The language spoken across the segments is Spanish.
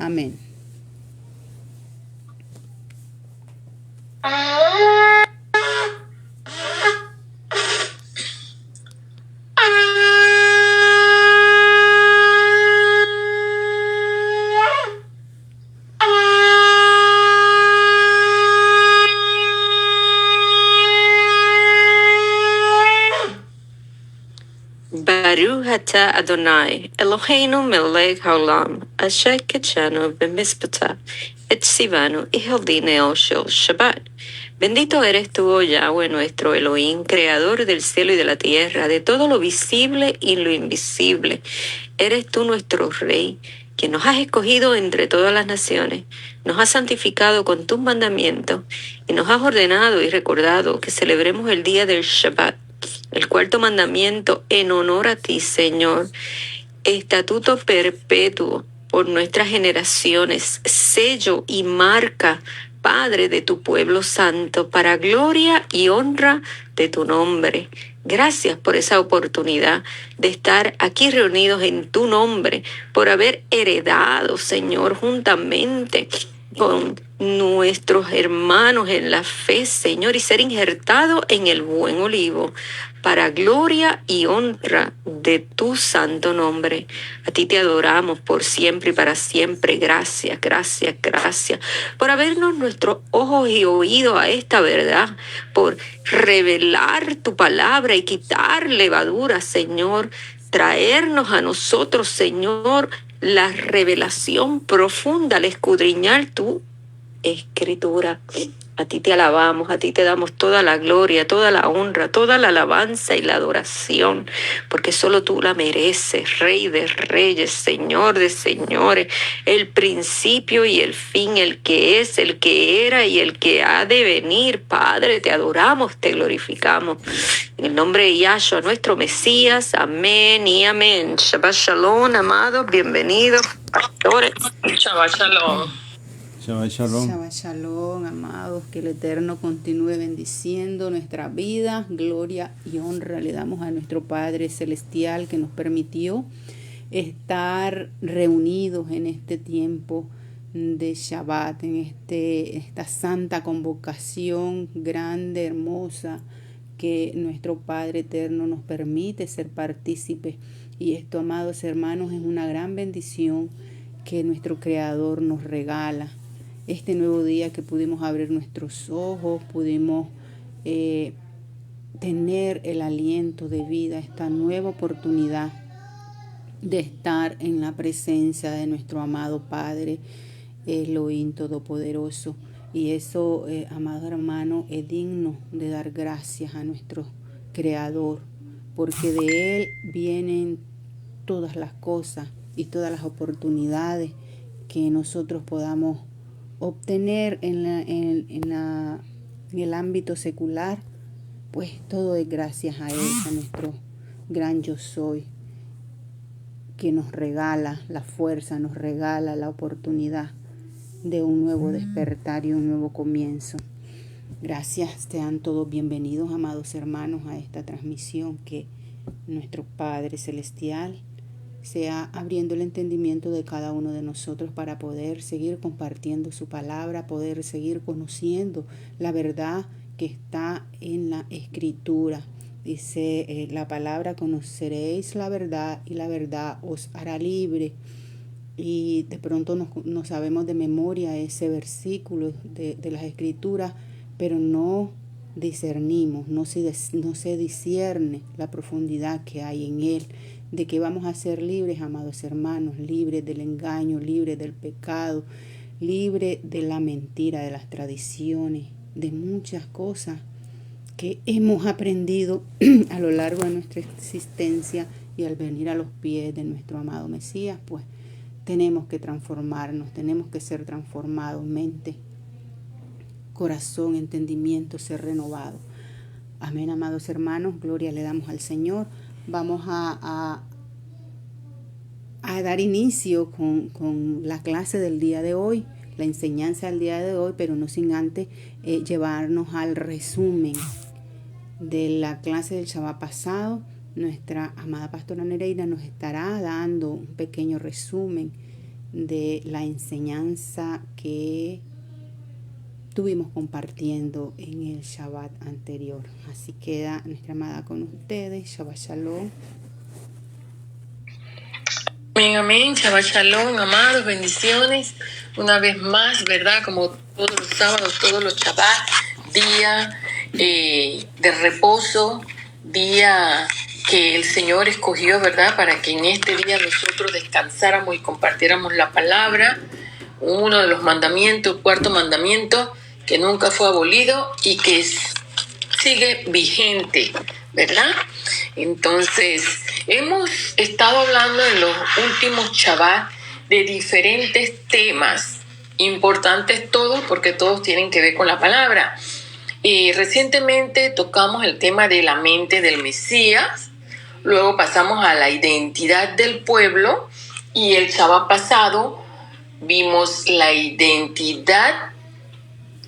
Amén. Baruch atah Adonai, Eloheinu melech haolam, asher kitshanu b'mizpata, et tzivanu y heldineo shel Shabbat. Bendito eres tú, oh Yahweh, nuestro Elohim, creador del cielo y de la tierra, de todo lo visible y lo invisible. Eres tú nuestro Rey, que nos has escogido entre todas las naciones, nos has santificado con tus mandamientos y nos has ordenado y recordado que celebremos el día del Shabbat, el cuarto mandamiento en honor a ti, Señor, estatuto perpetuo por nuestras generaciones, sello y marca, Padre, de tu pueblo santo, para gloria y honra de tu nombre. Gracias por esa oportunidad de estar aquí reunidos en tu nombre, por haber heredado, Señor, juntamente con nuestros hermanos en la fe, Señor, y ser injertado en el buen olivo, para gloria y honra de tu santo nombre. A ti te adoramos por siempre y para siempre. Gracias, gracias, gracias por abrirnos nuestros ojos y oídos a esta verdad, por revelar tu palabra y quitar levadura, Señor, traernos a nosotros, Señor, la revelación profunda al escudriñar tu escritura. A ti te alabamos, a ti te damos toda la gloria, toda la honra, toda la alabanza y la adoración, porque solo tú la mereces, Rey de reyes, Señor de señores, el principio y el fin, el que es, el que era y el que ha de venir. Padre, te adoramos, te glorificamos. En el nombre de Yahshua, nuestro Mesías, amén y amén. Shabbat shalom, amados, bienvenidos, pastores. Shabbat Shalom. Shabbat Shalom. Shabbat Shalom, amados, que el Eterno continúe bendiciendo nuestra vida, gloria y honra le damos a nuestro Padre Celestial que nos permitió estar reunidos en este tiempo de Shabbat, en esta santa convocación grande, hermosa, que nuestro Padre Eterno nos permite ser partícipes. Y esto, amados hermanos, es una gran bendición que nuestro Creador nos regala. Este nuevo día que pudimos abrir nuestros ojos, pudimos tener el aliento de vida, esta nueva oportunidad de estar en la presencia de nuestro amado Padre Elohim Todopoderoso. Y eso, amado hermano, es digno de dar gracias a nuestro Creador, porque de Él vienen todas las cosas y todas las oportunidades que nosotros podamos obtener en el ámbito secular, pues todo es gracias a Él, a nuestro gran yo soy, que nos regala la fuerza, nos regala la oportunidad de un nuevo despertar y un nuevo comienzo. Gracias, sean todos bienvenidos, amados hermanos, a esta transmisión, que nuestro Padre Celestial sea abriendo el entendimiento de cada uno de nosotros para poder seguir compartiendo su palabra, poder seguir conociendo la verdad que está en la Escritura. Dice la palabra: conoceréis la verdad y la verdad os hará libre. Y de pronto no sabemos de memoria ese versículo de las Escrituras, pero no discernimos, no se discierne la profundidad que hay en él, de que vamos a ser libres, amados hermanos, libres del engaño, libres del pecado, libres de la mentira, de las tradiciones, de muchas cosas que hemos aprendido a lo largo de nuestra existencia, y al venir a los pies de nuestro amado Mesías, pues tenemos que transformarnos, tenemos que ser transformados, mente, corazón, entendimiento, ser renovado. Amén, amados hermanos, gloria le damos al Señor. Vamos a dar inicio con la clase del día de hoy, la enseñanza del día de hoy, pero no sin antes llevarnos al resumen de la clase del Shabbat pasado. Nuestra amada pastora Nereida nos estará dando un pequeño resumen de la enseñanza que estuvimos compartiendo en el Shabbat anterior. Así queda nuestra amada con ustedes. Shabbat Shalom. Amén, amén. Shabbat Shalom, amados, bendiciones. Una vez más, ¿verdad? Como todos los sábados, todos los Shabbat, día de reposo, día que el Señor escogió, ¿verdad? Para que en este día nosotros descansáramos y compartiéramos la palabra. Uno de los mandamientos, el cuarto mandamiento, que nunca fue abolido y que sigue vigente, ¿verdad? Entonces, hemos estado hablando en los últimos Shabbat de diferentes temas, importantes todos porque todos tienen que ver con la palabra. Recientemente tocamos el tema de la mente del Mesías, luego pasamos a la identidad del pueblo y el Shabbat pasado vimos la identidad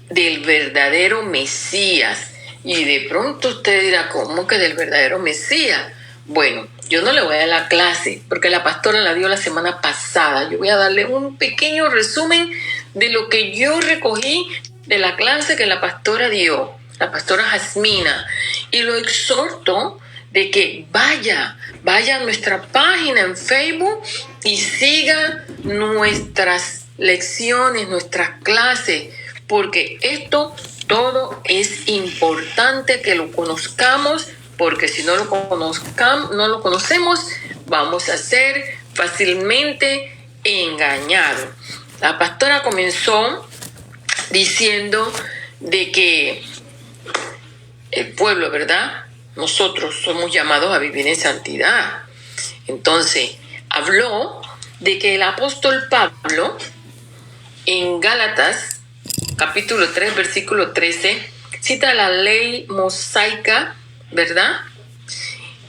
del verdadero Mesías. Y de pronto usted dirá, ¿cómo que del verdadero Mesías? Bueno, yo no le voy a dar la clase porque la pastora la dio la semana pasada. Yo voy a darle un pequeño resumen de lo que yo recogí de la clase que la pastora dio, la pastora Jasmina. Y lo exhorto de que vaya a nuestra página en Facebook y siga nuestras lecciones, nuestras clases, porque esto todo es importante que lo conozcamos, porque si no lo conocemos, vamos a ser fácilmente engañados. La pastora comenzó diciendo de que el pueblo, ¿verdad? Nosotros somos llamados a vivir en santidad. Entonces, habló de que el apóstol Pablo en Gálatas capítulo 3, versículo 13, cita la ley mosaica, ¿verdad?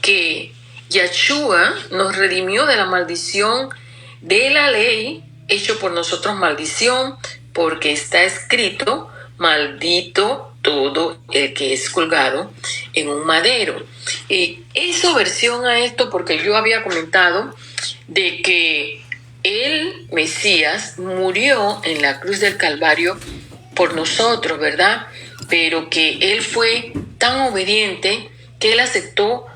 Que Yahshua nos redimió de la maldición de la ley, hecho por nosotros maldición, porque está escrito, maldito todo el que es colgado en un madero. Y hizo versión a esto porque yo había comentado de que el Mesías murió en la cruz del Calvario por nosotros, ¿verdad? Pero que él fue tan obediente que él aceptó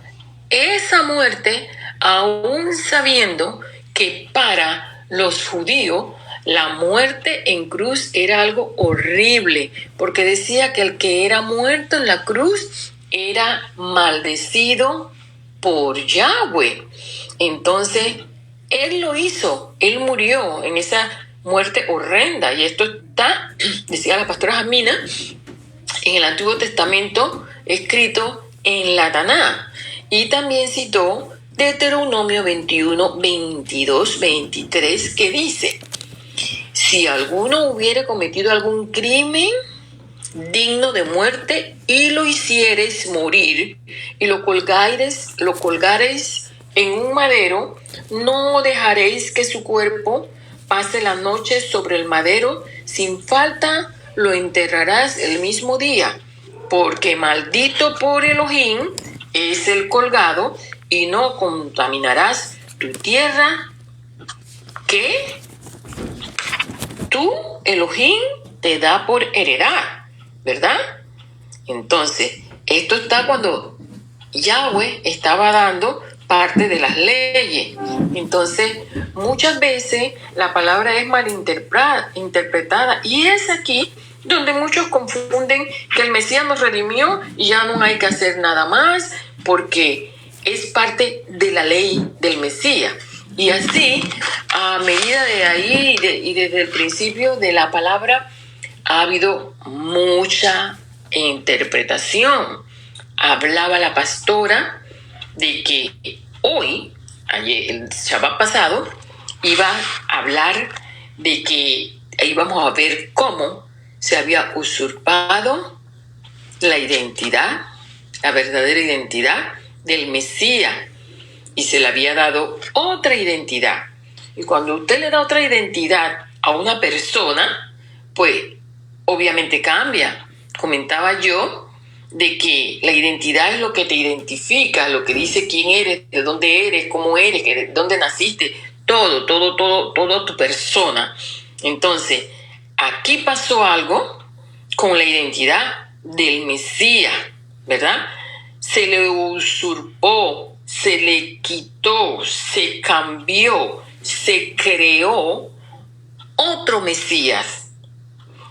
esa muerte aún sabiendo que para los judíos la muerte en cruz era algo horrible, porque decía que el que era muerto en la cruz era maldecido por Yahweh. Entonces, él lo hizo, él murió en esa muerte horrenda, y esto está, decía la pastora Jasmina, en el Antiguo Testamento escrito en la Taná, y también citó Deuteronomio 21, 22, 23, que dice: si alguno hubiere cometido algún crimen digno de muerte y lo hiciereis morir y lo colgareis en un madero, no dejaréis que su cuerpo pase la noche sobre el madero, sin falta lo enterrarás el mismo día, porque maldito por Elohim es el colgado, y no contaminarás tu tierra que tú, Elohim, te da por heredad, ¿verdad? Entonces, esto está cuando Yahweh estaba dando parte de las leyes. Entonces, muchas veces la palabra es malinterpretada, y es aquí donde muchos confunden que el Mesías nos redimió y ya no hay que hacer nada más, porque es parte de la ley del Mesías. Y así, a medida de ahí y desde el principio de la palabra, ha habido mucha interpretación. Hablaba la pastora de que hoy, ayer, el Shabbat pasado, iba a hablar de que íbamos a ver cómo se había usurpado la identidad, la verdadera identidad del Mesías, y se le había dado otra identidad. Y cuando usted le da otra identidad a una persona, pues obviamente cambia. Comentaba yo de que la identidad es lo que te identifica, lo que dice quién eres, de dónde eres, cómo eres, de dónde naciste. toda tu persona. Entonces, aquí pasó algo con la identidad del Mesías, ¿verdad? Se le usurpó, se le quitó, se cambió, se creó otro Mesías.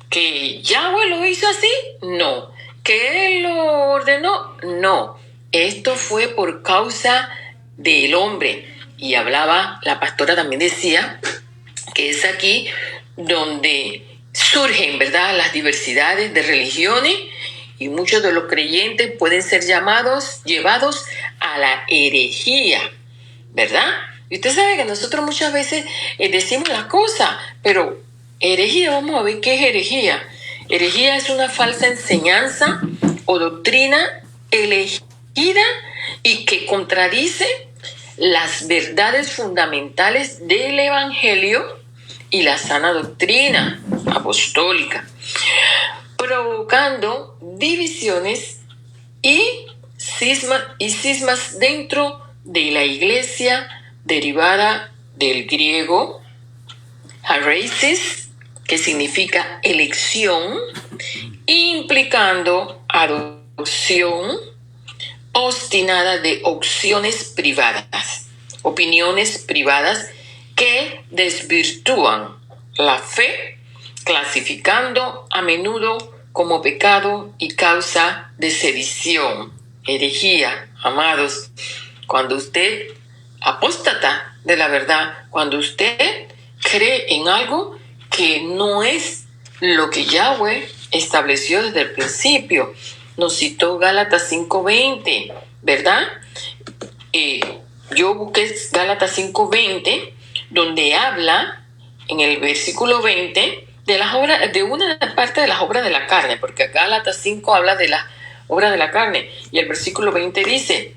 ¿Que Yahweh lo hizo así? No. ¿Que Él lo ordenó? No. Esto fue por causa del hombre. Y hablaba, la pastora también decía, que es aquí donde surgen, ¿verdad?, las diversidades de religiones, y muchos de los creyentes pueden ser llevados a la herejía, ¿verdad? Y usted sabe que nosotros muchas veces decimos las cosas, pero herejía, vamos a ver qué es herejía. Herejía es una falsa enseñanza o doctrina elegida y que contradice las verdades fundamentales del Evangelio y la sana doctrina apostólica, provocando divisiones y cismas dentro de la iglesia, derivada del griego haresis, que significa elección, implicando adopción obstinada de opiniones privadas que desvirtúan la fe, clasificando a menudo como pecado y causa de sedición, herejía. Amados, cuando usted apóstata de la verdad, cuando usted cree en algo que no es lo que Yahweh estableció desde el principio. Nos citó Gálatas 5:20, ¿verdad? Yo busqué Gálatas 5:20, donde habla en el versículo 20 de una parte de las obras de la carne, porque Gálatas 5 habla de las obras de la carne, y el versículo 20 dice: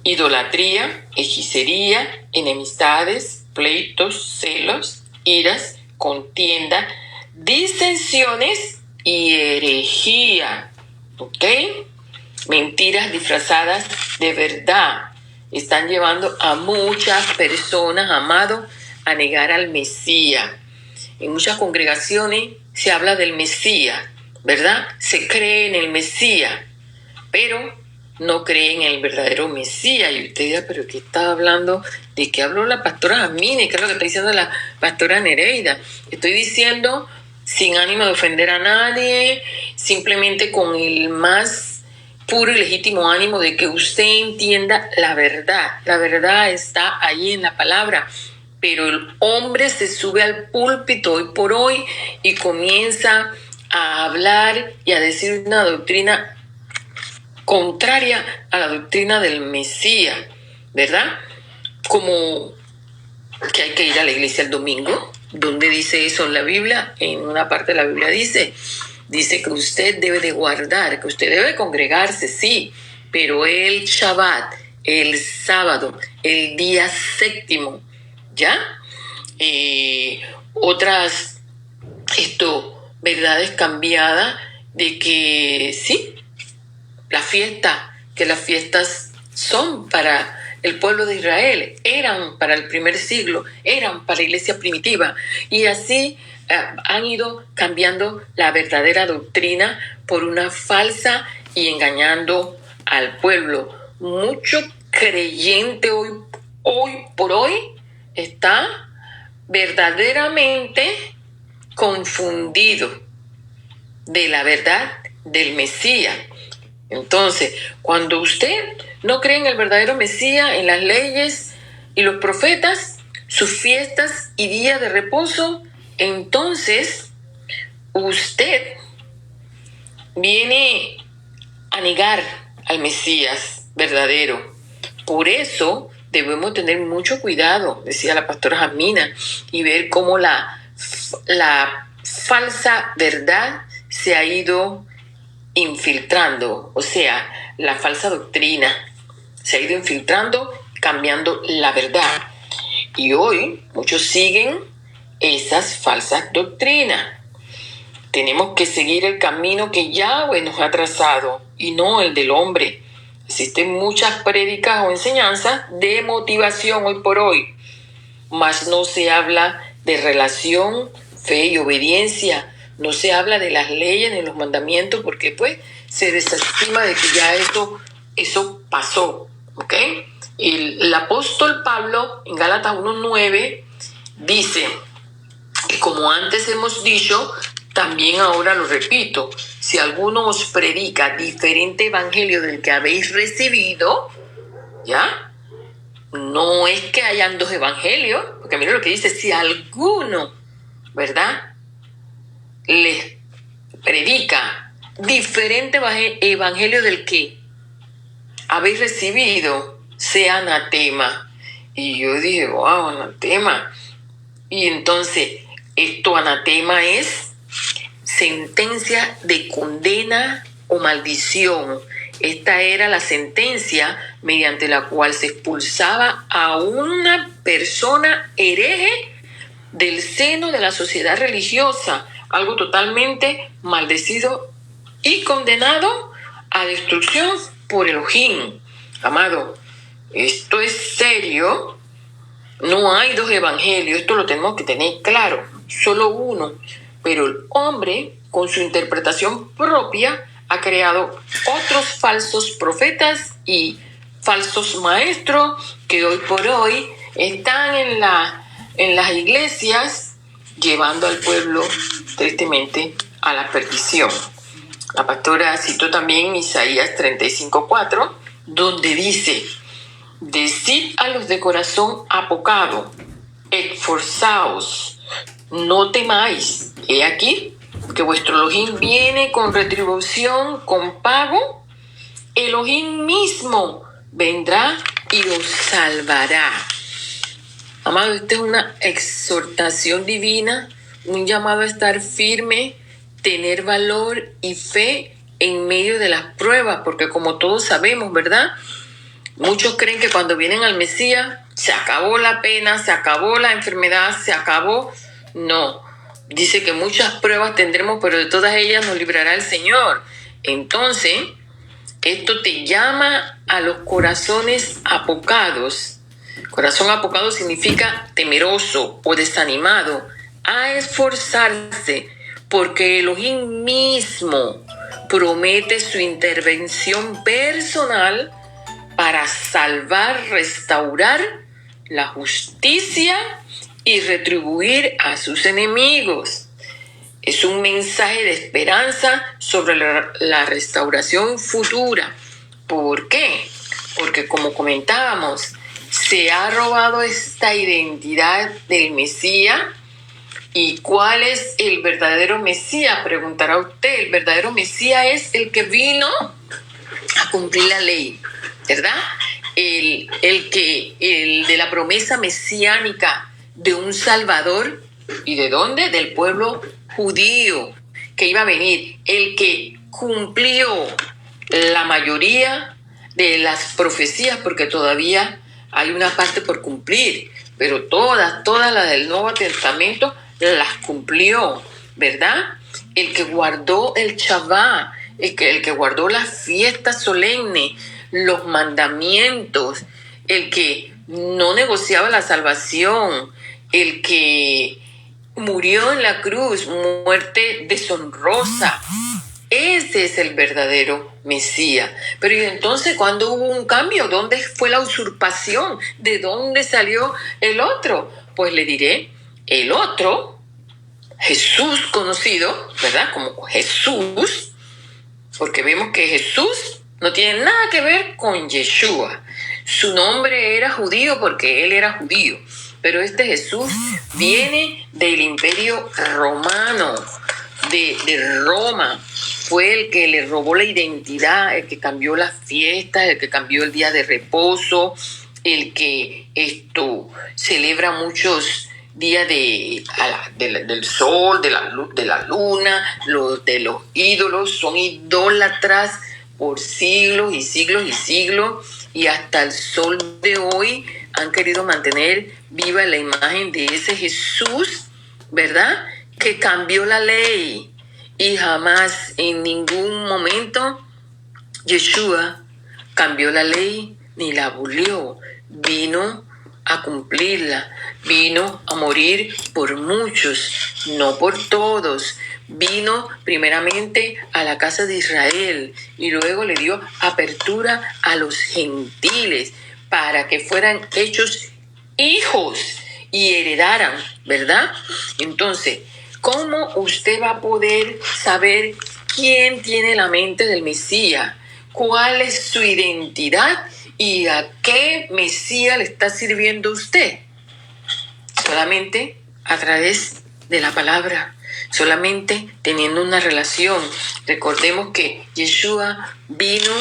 idolatría, hechicería, enemistades, pleitos, celos, iras, contienda, disensiones y herejía. ¿Ok? Mentiras disfrazadas de verdad están llevando a muchas personas, amados, a negar al Mesías. En muchas congregaciones se habla del Mesías, ¿verdad? Se cree en el Mesías, pero no creen en el verdadero Mesías. Y usted dirá, ¿pero qué está hablando? ¿De qué habló la pastora Amine? ¿Qué es lo que está diciendo la pastora Nereida? Estoy diciendo, sin ánimo de ofender a nadie, simplemente con el más puro y legítimo ánimo de que usted entienda la verdad. La verdad está ahí en la palabra. Pero el hombre se sube al púlpito hoy por hoy y comienza a hablar y a decir una doctrina contraria a la doctrina del Mesías, ¿verdad? Como que hay que ir a la iglesia el domingo. ¿Dónde dice eso en la Biblia? En una parte de la Biblia dice que usted debe de guardar, que usted debe congregarse, sí, pero el Shabbat, el sábado, el día séptimo, ¿ya? Otras verdades cambiadas de que sí, que las fiestas son para el pueblo de Israel, eran para el primer siglo, eran para la iglesia primitiva, y así han ido cambiando la verdadera doctrina por una falsa y engañando al pueblo. Mucho creyente hoy por hoy está verdaderamente confundido de la verdad del Mesías. Entonces, cuando usted no cree en el verdadero Mesías, en las leyes y los profetas, sus fiestas y días de reposo, entonces usted viene a negar al Mesías verdadero. Por eso debemos tener mucho cuidado, decía la pastora Jamina, y ver cómo la falsa verdad se ha ido infiltrando, o sea, la falsa doctrina se ha ido infiltrando, cambiando la verdad. Y hoy muchos siguen esas falsas doctrinas. Tenemos que seguir el camino que Yahweh nos ha trazado y no el del hombre. Existen muchas prédicas o enseñanzas de motivación hoy por hoy, mas no se habla de relación, fe y obediencia. No se habla de las leyes ni los mandamientos porque pues se desestima de que ya eso pasó, ¿ok? El apóstol Pablo en Gálatas 1:9 dice, y como antes hemos dicho, también ahora lo repito, si alguno os predica diferente evangelio del que habéis recibido, ¿ya? No es que hayan dos evangelios, porque mira lo que dice, si alguno, ¿verdad?, les predica diferente evangelio del que habéis recibido, sea anatema. Y yo dije, wow, anatema. Y entonces, esto anatema es sentencia de condena o maldición. Esta era la sentencia mediante la cual se expulsaba a una persona hereje del seno de la sociedad religiosa, algo totalmente maldecido y condenado a destrucción por Elohim. Amado, esto es serio. No hay dos evangelios, esto lo tenemos que tener claro, solo uno. Pero el hombre, con su interpretación propia, ha creado otros falsos profetas y falsos maestros que hoy por hoy están en las iglesias llevando al pueblo tristemente a la perdición. La pastora citó también Isaías 35:4, donde dice: decid a los de corazón apocado, esforzaos, no temáis. He aquí que vuestro Elohim viene con retribución, con pago. Elohim mismo vendrá y os salvará. Amado, esta es una exhortación divina, un llamado a estar firme, tener valor y fe en medio de las pruebas, porque como todos sabemos, ¿verdad? Muchos creen que cuando vienen al Mesías se acabó la pena, se acabó la enfermedad, se acabó. No, dice que muchas pruebas tendremos, pero de todas ellas nos librará el Señor. Entonces, esto te llama a los corazones apocados. Corazón apocado significa temeroso o desanimado, a esforzarse, porque Elohim mismo promete su intervención personal para salvar, restaurar la justicia y retribuir a sus enemigos. Es un mensaje de esperanza sobre la restauración futura. ¿Por qué? Porque como comentábamos, se ha robado esta identidad del Mesías. ¿Y cuál es el verdadero Mesías? Preguntará usted. El verdadero Mesías es el que vino a cumplir la ley, ¿verdad? El de la promesa mesiánica de un Salvador. ¿Y de dónde? Del pueblo judío que iba a venir. El que cumplió la mayoría de las profecías, porque todavía hay una parte por cumplir, pero todas las del Nuevo Testamento las cumplió, ¿verdad? El que guardó el Shabbat, el que guardó las fiestas solemnes, los mandamientos, el que no negociaba la salvación, el que murió en la cruz, muerte deshonrosa. Ese es el verdadero Mesías. Pero ¿y entonces cuándo hubo un cambio? ¿Dónde fue la usurpación? ¿De dónde salió el otro? Pues le diré, el otro, Jesús conocido, ¿verdad? Como Jesús, porque vemos que Jesús no tiene nada que ver con Yeshua. Su nombre era judío porque él era judío. Pero este Jesús viene del Imperio Romano, de Roma. Fue el que le robó la identidad, el que cambió las fiestas, el que cambió el día de reposo, el que celebra muchos días del sol, de la luna, de los ídolos, son idólatras por siglos y siglos y siglos, y hasta el sol de hoy han querido mantener viva la imagen de ese Jesús, ¿verdad?, que cambió la ley. Y jamás, en ningún momento, Yeshua cambió la ley ni la abolió. Vino a cumplirla. vino a morir por muchos, no por todos. Vino primeramente a la casa de Israel y luego le dio apertura a los gentiles para que fueran hechos hijos y heredaran, ¿verdad? Entonces, ¿cómo usted va a poder saber quién tiene la mente del Mesías? ¿Cuál es su identidad y a qué Mesías le está sirviendo usted? Solamente a través de la palabra, solamente teniendo una relación. Recordemos que Yeshua vino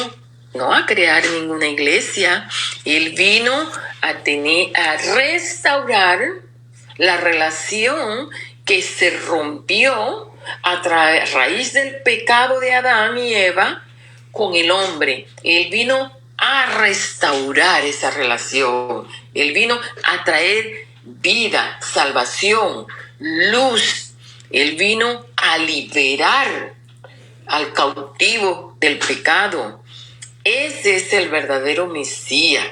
no a crear ninguna iglesia, él vino a restaurar la relación que se rompió a raíz del pecado de Adán y Eva con el hombre. Él vino a restaurar esa relación. Él vino a traer vida, salvación, luz. Él vino a liberar al cautivo del pecado. Ese es el verdadero Mesías.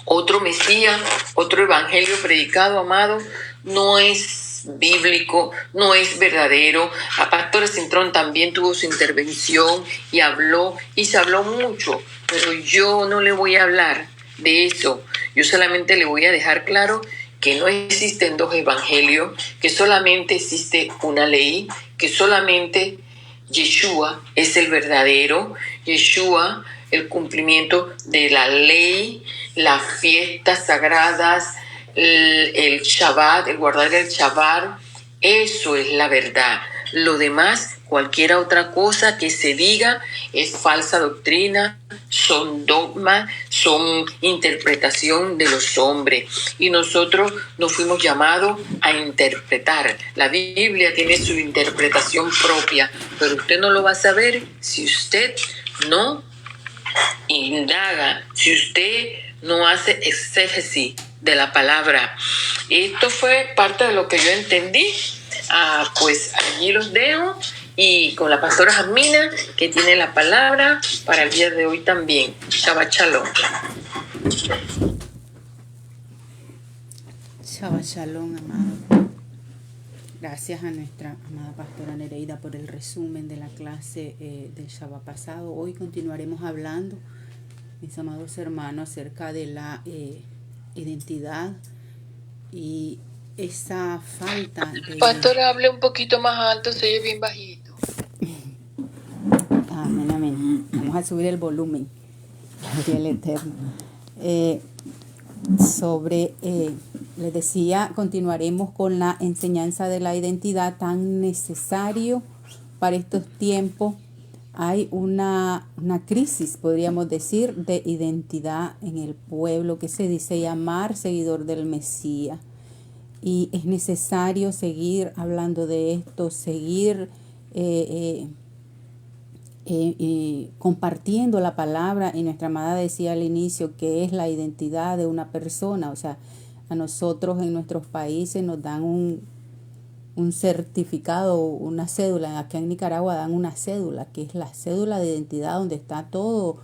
Otro Mesías, otro evangelio predicado, amado, no es bíblico, no es verdadero. La pastora Cintrón también tuvo su intervención y habló, y se habló mucho, pero yo no le voy a hablar de eso. Yo solamente le voy a dejar claro que no existen dos evangelios, que solamente existe una ley, que solamente Yeshua es el verdadero, Yeshua, el cumplimiento de la ley, las fiestas sagradas, el Shabbat, el guardar el Shabbat, eso es la verdad. Lo demás, cualquier otra cosa que se diga, es falsa doctrina, son dogmas, son interpretación de los hombres. Y nosotros nos fuimos llamados a interpretar. La Biblia tiene su interpretación propia, pero usted no lo va a saber si usted no indaga, si usted no hace exégesis de la palabra. Esto fue parte de lo que yo entendí. Pues allí los dejo y con la pastora Jamina, que tiene la palabra para el día de hoy también. Shabbat Shalom. Shabbat Shalom, amado. Gracias a nuestra amada pastora Nereida por el resumen de la clase del Shabbat pasado. Hoy continuaremos hablando, mis amados hermanos, acerca de la identidad y esa falta de... Pastora, hable un poquito más alto, se oye bien bajito. Amén, amén. Vamos a subir el volumen. Gloria al Eterno. Les decía, continuaremos con la enseñanza de la identidad tan necesario para estos tiempos. Hay una crisis, podríamos decir, de identidad en el pueblo que se dice llamar seguidor del Mesías. Y es necesario seguir hablando de esto, seguir compartiendo la palabra. Y nuestra amada decía al inicio que es la identidad de una persona. O sea, a nosotros en nuestros países nos dan un certificado, una cédula. Acá en Nicaragua dan una cédula, que es la cédula de identidad donde está todo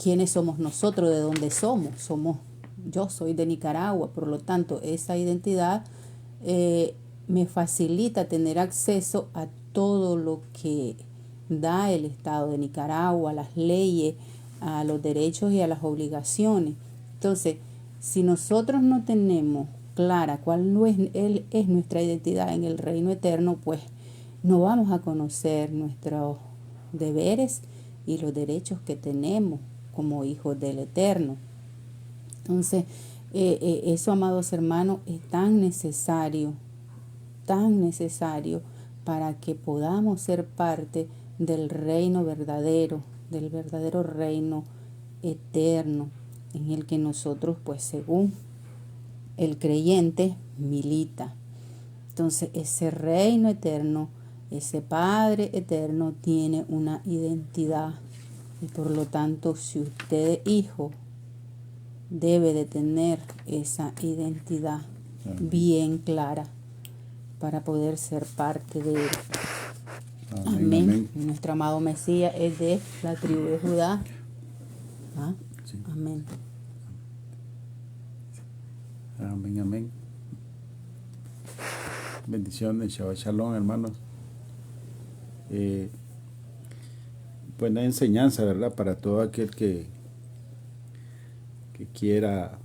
quiénes somos nosotros, de dónde somos. Yo soy de Nicaragua, por lo tanto, esa identidad me facilita tener acceso a todo lo que da el Estado de Nicaragua, a las leyes, a los derechos y a las obligaciones. Entonces, si nosotros no tenemos clara cuál es nuestra identidad en el reino eterno, pues no vamos a conocer nuestros deberes y los derechos que tenemos como hijos del Eterno. Entonces, eso, amados hermanos, es tan necesario para que podamos ser parte del reino verdadero, del verdadero reino eterno, en el que nosotros, pues según el creyente, milita. Entonces, ese reino eterno, ese Padre eterno tiene una identidad, y por lo tanto, si usted es hijo, debe de tener esa identidad bien clara para poder ser parte de él. Amén. Amén. Nuestro amado Mesías es de la tribu de Judá. Sí. Amén. Amén, amén. Bendiciones, Shabbat Shalom, hermanos. Buena enseñanza, ¿verdad? Para todo aquel que quiera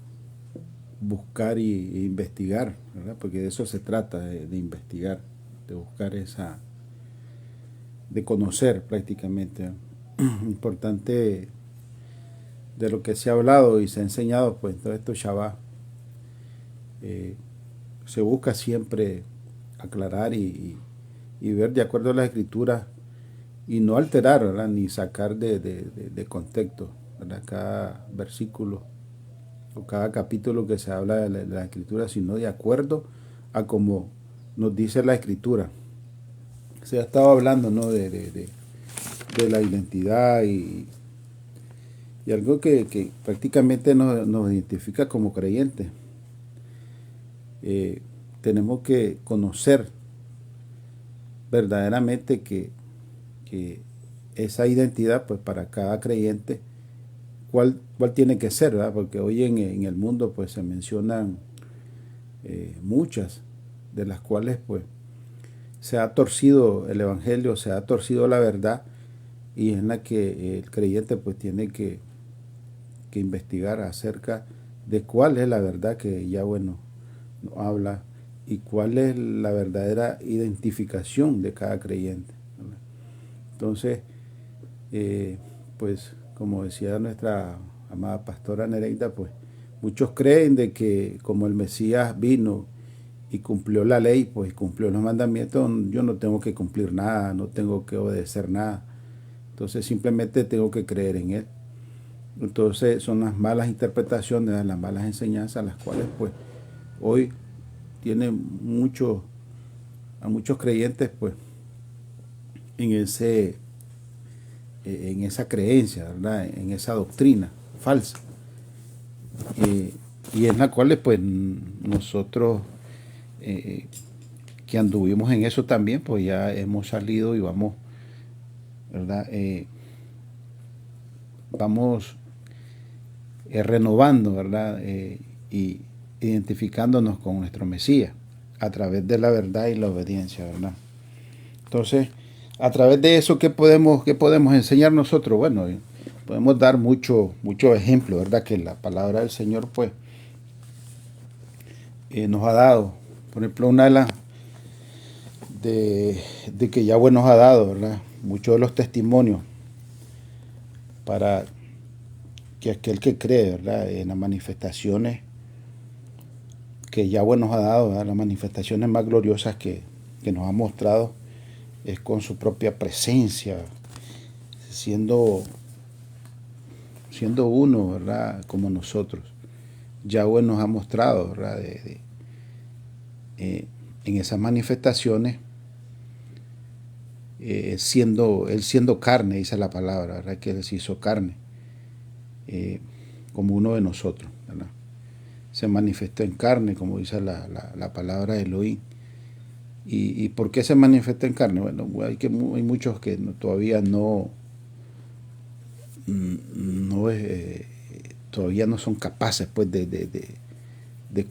buscar e investigar, ¿verdad? Porque de eso se trata, de investigar, de buscar de conocer prácticamente. Importante de lo que se ha hablado y se ha enseñado, pues todo esto Shabbat. Se busca siempre aclarar y ver de acuerdo a las escrituras y no alterar, ¿verdad? Ni sacar de contexto, ¿verdad? Cada versículo o cada capítulo que se habla de la escritura, sino de acuerdo a como nos dice la escritura. Se ha estado hablando, ¿no? de la identidad y algo que prácticamente nos identifica como creyentes. Tenemos que conocer verdaderamente que esa identidad, pues para cada creyente, cuál tiene que ser, ¿verdad? Porque hoy en el mundo pues se mencionan muchas, de las cuales pues se ha torcido el evangelio, se ha torcido la verdad, y es la que el creyente pues tiene que investigar acerca de cuál es la verdad que Yahweh nos habla y cuál es la verdadera identificación de cada creyente, ¿verdad? Entonces, pues como decía nuestra amada pastora Nereida, pues muchos creen de que como el Mesías vino y cumplió la ley, pues cumplió los mandamientos, yo no tengo que cumplir nada, no tengo que obedecer nada, entonces simplemente tengo que creer en Él. Entonces son las malas interpretaciones, las malas enseñanzas, las cuales pues hoy tienen a muchos creyentes pues en esa creencia, ¿verdad? En esa doctrina falsa, y en la cual pues nosotros que anduvimos en eso también, pues ya hemos salido y vamos, ¿verdad? Vamos renovando, ¿verdad? Y identificándonos con nuestro Mesías a través de la verdad y la obediencia, ¿verdad? Entonces, a través de eso, ¿qué podemos enseñar nosotros? Bueno, podemos dar mucho ejemplo, ¿verdad? Que la palabra del Señor, pues, nos ha dado. Por ejemplo, una de las de que Yahweh nos ha dado, ¿verdad? Muchos de los testimonios para que aquel que cree, ¿verdad? En las manifestaciones que Yahweh nos ha dado, ¿verdad? Las manifestaciones más gloriosas que nos ha mostrado es con su propia presencia, siendo uno, ¿verdad? Como nosotros. Yahweh nos ha mostrado, ¿verdad? En esas manifestaciones, él siendo carne, dice la palabra, ¿verdad? Que Él se hizo carne, como uno de nosotros, ¿verdad? Se manifestó en carne, como dice la palabra de Elohim. ¿Y por qué se manifiesta en carne? Bueno, hay muchos que todavía todavía no son capaces pues de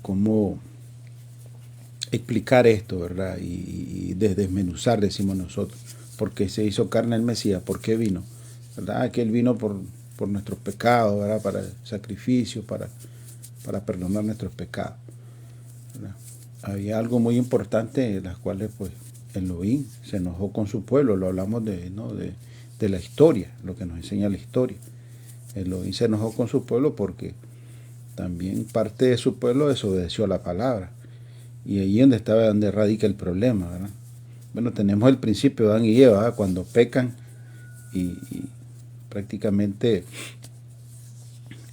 cómo explicar esto, ¿verdad? Y de desmenuzar, decimos nosotros, por qué se hizo carne el Mesías, por qué vino, ¿verdad? Que Él vino por nuestros pecados, ¿verdad? Para el sacrificio, para perdonar nuestros pecados, ¿verdad? Había algo muy importante en las cuales pues Elohim se enojó con su pueblo. Lo hablamos de la historia, lo que nos enseña la historia. Elohim se enojó con su pueblo porque también parte de su pueblo desobedeció la palabra, y ahí donde radica el problema, ¿verdad? Bueno, tenemos el principio de Adán y Eva, ¿verdad? Cuando pecan y prácticamente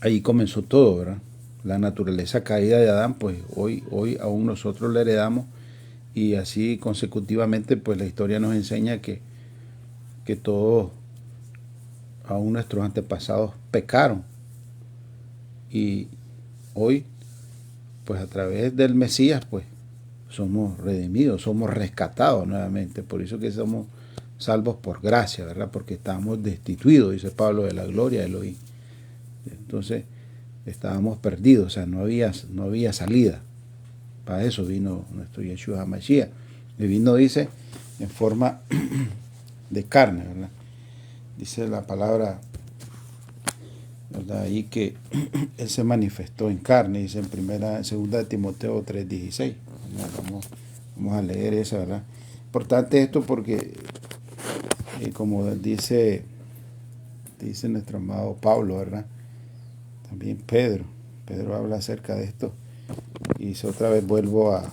ahí comenzó todo, ¿verdad? La naturaleza caída de Adán, pues hoy aún nosotros la heredamos, y así consecutivamente pues la historia nos enseña que todos, aún nuestros antepasados, pecaron, y hoy pues a través del Mesías pues somos redimidos, somos rescatados nuevamente. Por eso que somos salvos por gracia, ¿verdad? Porque estábamos destituidos, dice Pablo, de la gloria de Elohim. Entonces estábamos perdidos, o sea, no había salida, Para eso vino nuestro Yeshua HaMashiach. Y vino, dice, en forma de carne, ¿verdad? Dice la palabra, ¿verdad? Ahí que Él se manifestó en carne, dice en segunda de Timoteo 3:16. Vamos a leer eso, ¿verdad? Importante esto porque, como dice nuestro amado Pablo, ¿verdad? También Pedro habla acerca de esto. Y otra vez vuelvo a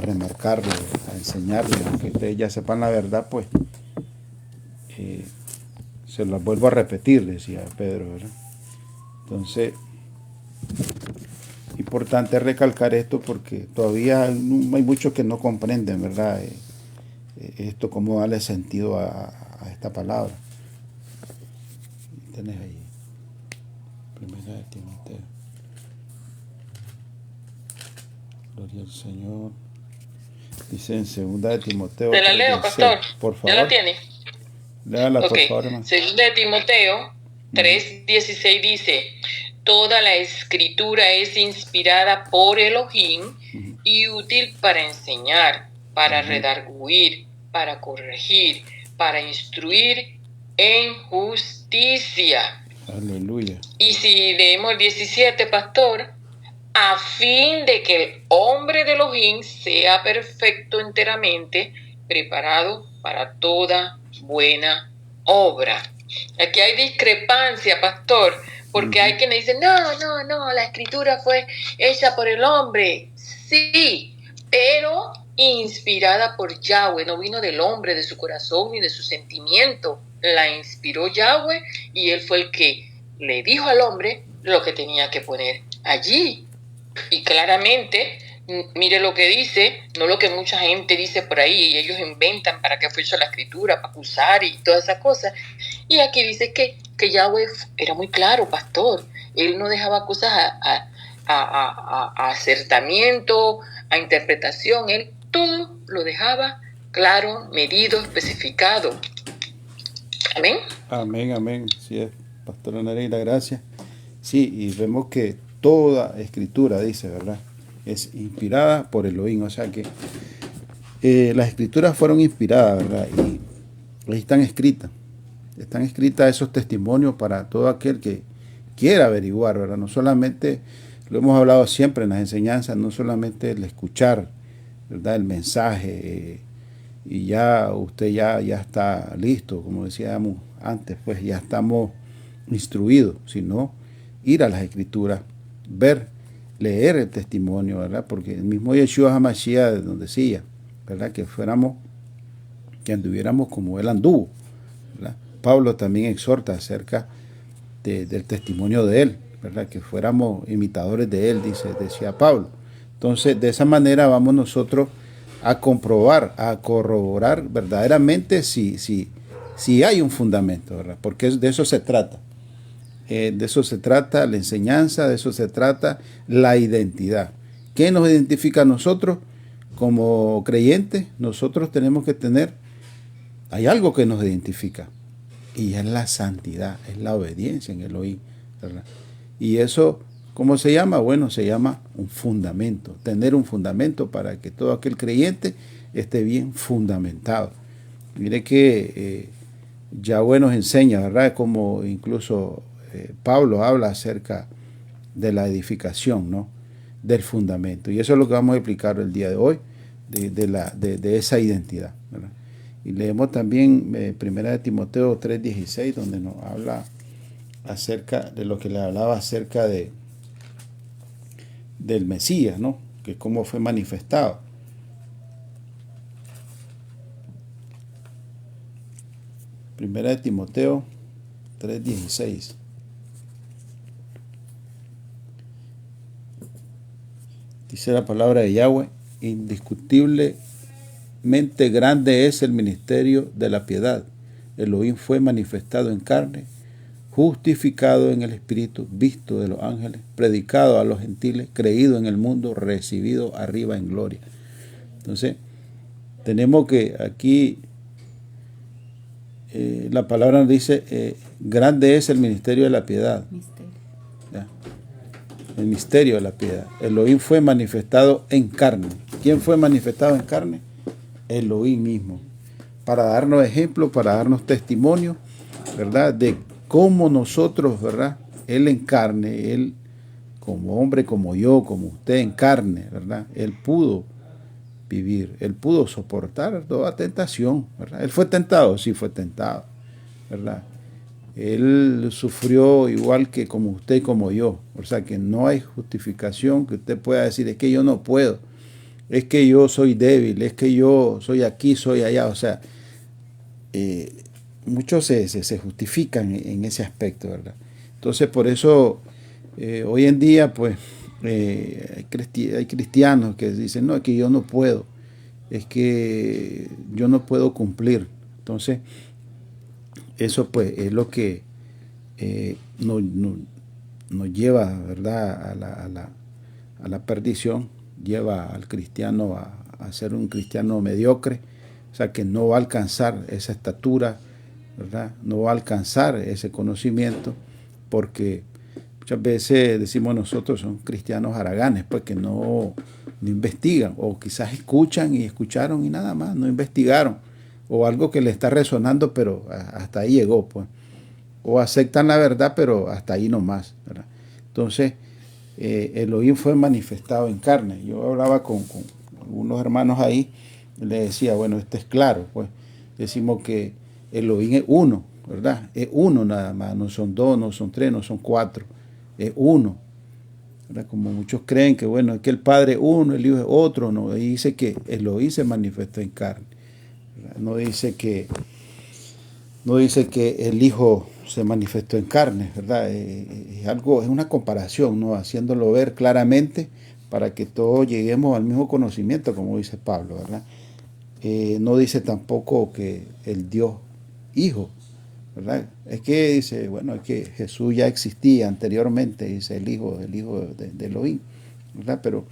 remarcarlo, a enseñarle, aunque ustedes ya sepan la verdad, pues se las vuelvo a repetir, decía Pedro, ¿verdad? Entonces, importante recalcar esto porque todavía hay muchos que no comprenden, ¿verdad? Esto, cómo darle sentido a esta palabra. Tenés ahí, primera de Timoteo. Gloria al Señor. Dice en segunda de Timoteo. Te la leo, pastor. Por favor. ¿Ya la tiene? Léala, por favor, hermano. Segunda de Timoteo 3:16 dice: toda la escritura es inspirada por Elohim y útil para enseñar, para redarguir, para corregir, para instruir en justicia. Aleluya. Y si leemos el 17, pastor, a fin de que el hombre de Elohim sea perfecto enteramente, preparado para toda buena obra. Aquí hay discrepancia, pastor, porque hay quienes dicen, no, la escritura fue hecha por el hombre. Sí, pero inspirada por Yahweh, no vino del hombre, de su corazón ni de su sentimiento. La inspiró Yahweh y él fue el que le dijo al hombre lo que tenía que poner allí. Y claramente, mire lo que dice, no lo que mucha gente dice por ahí, y ellos inventan para qué fue hecha la escritura, para acusar y todas esas cosas. Y aquí dice que Yahweh era muy claro, pastor. Él no dejaba cosas a acertamiento, a interpretación. Él todo lo dejaba claro, medido, especificado. Amén. Amén. Sí es, pastora Nereida, gracias. Sí, y vemos que toda escritura, dice, ¿verdad?, es inspirada por Elohim. O sea que las escrituras fueron inspiradas, ¿verdad? Y ahí están escritas esos testimonios para todo aquel que quiera averiguar, ¿verdad? No solamente, lo hemos hablado siempre en las enseñanzas, no solamente el escuchar, ¿verdad?, el mensaje, y ya usted ya está listo, como decíamos antes, pues ya estamos instruidos, sino ir a las escrituras, leer el testimonio, ¿verdad? Porque el mismo Yeshua HaMashiach nos decía, ¿verdad?, que anduviéramos como él anduvo, ¿verdad? Pablo también exhorta acerca del testimonio de él, ¿verdad?, que fuéramos imitadores de él, decía Pablo. Entonces, de esa manera vamos nosotros a comprobar, a corroborar verdaderamente si hay un fundamento, ¿verdad? Porque de eso se trata. De eso se trata la enseñanza, de eso se trata la identidad. ¿Qué nos identifica a nosotros como creyentes? Nosotros tenemos que hay algo que nos identifica, y es la santidad, es la obediencia en Elohim, ¿verdad? Y eso, ¿cómo se llama? Bueno, se llama un fundamento, tener un fundamento para que todo aquel creyente esté bien fundamentado. Mire que Yahweh nos enseña, ¿verdad?, como incluso Pablo habla acerca de la edificación, ¿no?, del fundamento. Y eso es lo que vamos a explicar el día de hoy, de esa identidad, ¿verdad? Y leemos también primera de Timoteo 3:16, donde nos habla acerca de lo que le hablaba acerca del Mesías, ¿no?, que cómo fue manifestado. Primera de Timoteo 3:16. Dice la palabra de Yahweh: indiscutiblemente grande es el ministerio de la piedad. Elohim fue manifestado en carne, justificado en el Espíritu, visto de los ángeles, predicado a los gentiles, creído en el mundo, recibido arriba en gloria. Entonces, tenemos que aquí la palabra nos dice, grande es el ministerio de la piedad. el misterio de la piedad. Elohim fue manifestado en carne. ¿Quién fue manifestado en carne? Elohim mismo. Para darnos ejemplo, para darnos testimonio, ¿verdad? De cómo nosotros, ¿verdad? Él en carne, Él como hombre, como yo, como usted en carne, ¿verdad? Él pudo vivir, Él pudo soportar toda tentación, ¿verdad? Él fue tentado, sí fue tentado, ¿verdad? Él sufrió igual que como usted y como yo. O sea que no hay justificación que usted pueda decir, es que yo no puedo, es que yo soy débil, es que yo soy aquí, soy allá. O sea, muchos se justifican en ese aspecto, ¿verdad? Entonces por eso hoy en día pues hay cristianos que dicen, no, es que yo no puedo, es que yo no puedo cumplir. Entonces eso pues es lo que nos lleva, ¿verdad?, a la perdición, lleva al cristiano a ser un cristiano mediocre, o sea que no va a alcanzar esa estatura, ¿verdad? No va a alcanzar ese conocimiento, porque muchas veces decimos nosotros son cristianos haraganes, pues que no investigan, o quizás escuchan y escucharon y nada más, no investigaron, o algo que le está resonando, pero hasta ahí llegó, pues. O aceptan la verdad, pero hasta ahí nomás, ¿verdad? Entonces, Elohim fue manifestado en carne. Yo hablaba con algunos hermanos ahí, les decía, bueno, esto es claro, pues. Decimos que Elohim es uno, ¿verdad? Es uno nada más, no son dos, no son tres, no son cuatro, es uno, ¿verdad? Como muchos creen que, bueno, es que el Padre es uno, el Hijo es otro, no, y dice que Elohim se manifestó en carne, ¿verdad? No dice que el Hijo se manifestó en carne, ¿verdad? Es algo, es una comparación, ¿no? Haciéndolo ver claramente para que todos lleguemos al mismo conocimiento, como dice Pablo, ¿verdad? No dice tampoco que el Dios Hijo, ¿verdad? Es que dice, bueno, es que Jesús ya existía anteriormente, dice el Hijo de Elohim, ¿verdad? Pero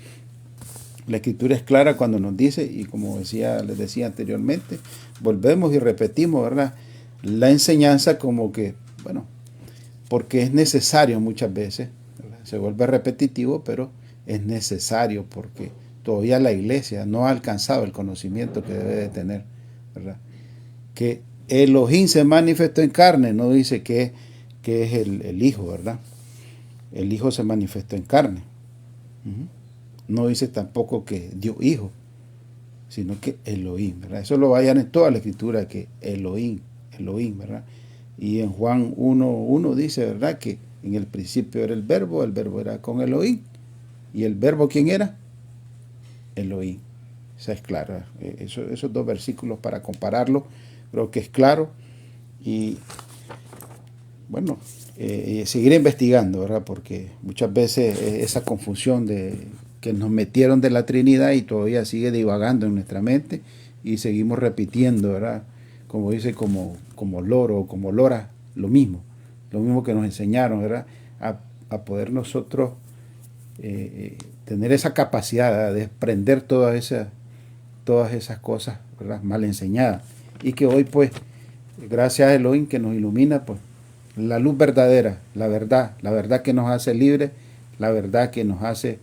la Escritura es clara cuando nos dice, y como les decía anteriormente, volvemos y repetimos, ¿verdad?, la enseñanza como que, bueno, porque es necesario muchas veces, ¿verdad? Se vuelve repetitivo, pero es necesario porque todavía la iglesia no ha alcanzado el conocimiento que debe de tener, ¿verdad? Que Elohim se manifestó en carne, no dice que es el Hijo, ¿verdad? El Hijo se manifestó en carne. No dice tampoco que Dios Hijo, sino que Elohim, ¿verdad? Eso lo vayan en toda la Escritura, que Elohim, ¿verdad? Y en Juan 1:1 dice, ¿verdad?, que en el principio era el verbo era con Elohim. ¿Y el verbo quién era? Elohim. Esa es clara. Esos dos versículos para compararlo, creo que es claro. Y bueno, seguir investigando, ¿verdad? Porque muchas veces esa confusión de que nos metieron de la Trinidad y todavía sigue divagando en nuestra mente y seguimos repitiendo, ¿verdad? Como dice, como loro, como lora, lo mismo que nos enseñaron, ¿verdad? A poder nosotros tener esa capacidad, ¿verdad?, de desprender todas esas cosas, ¿verdad?, mal enseñadas. Y que hoy, pues, gracias a Elohim que nos ilumina, pues, la luz verdadera, la verdad que nos hace libres, la verdad que nos hace,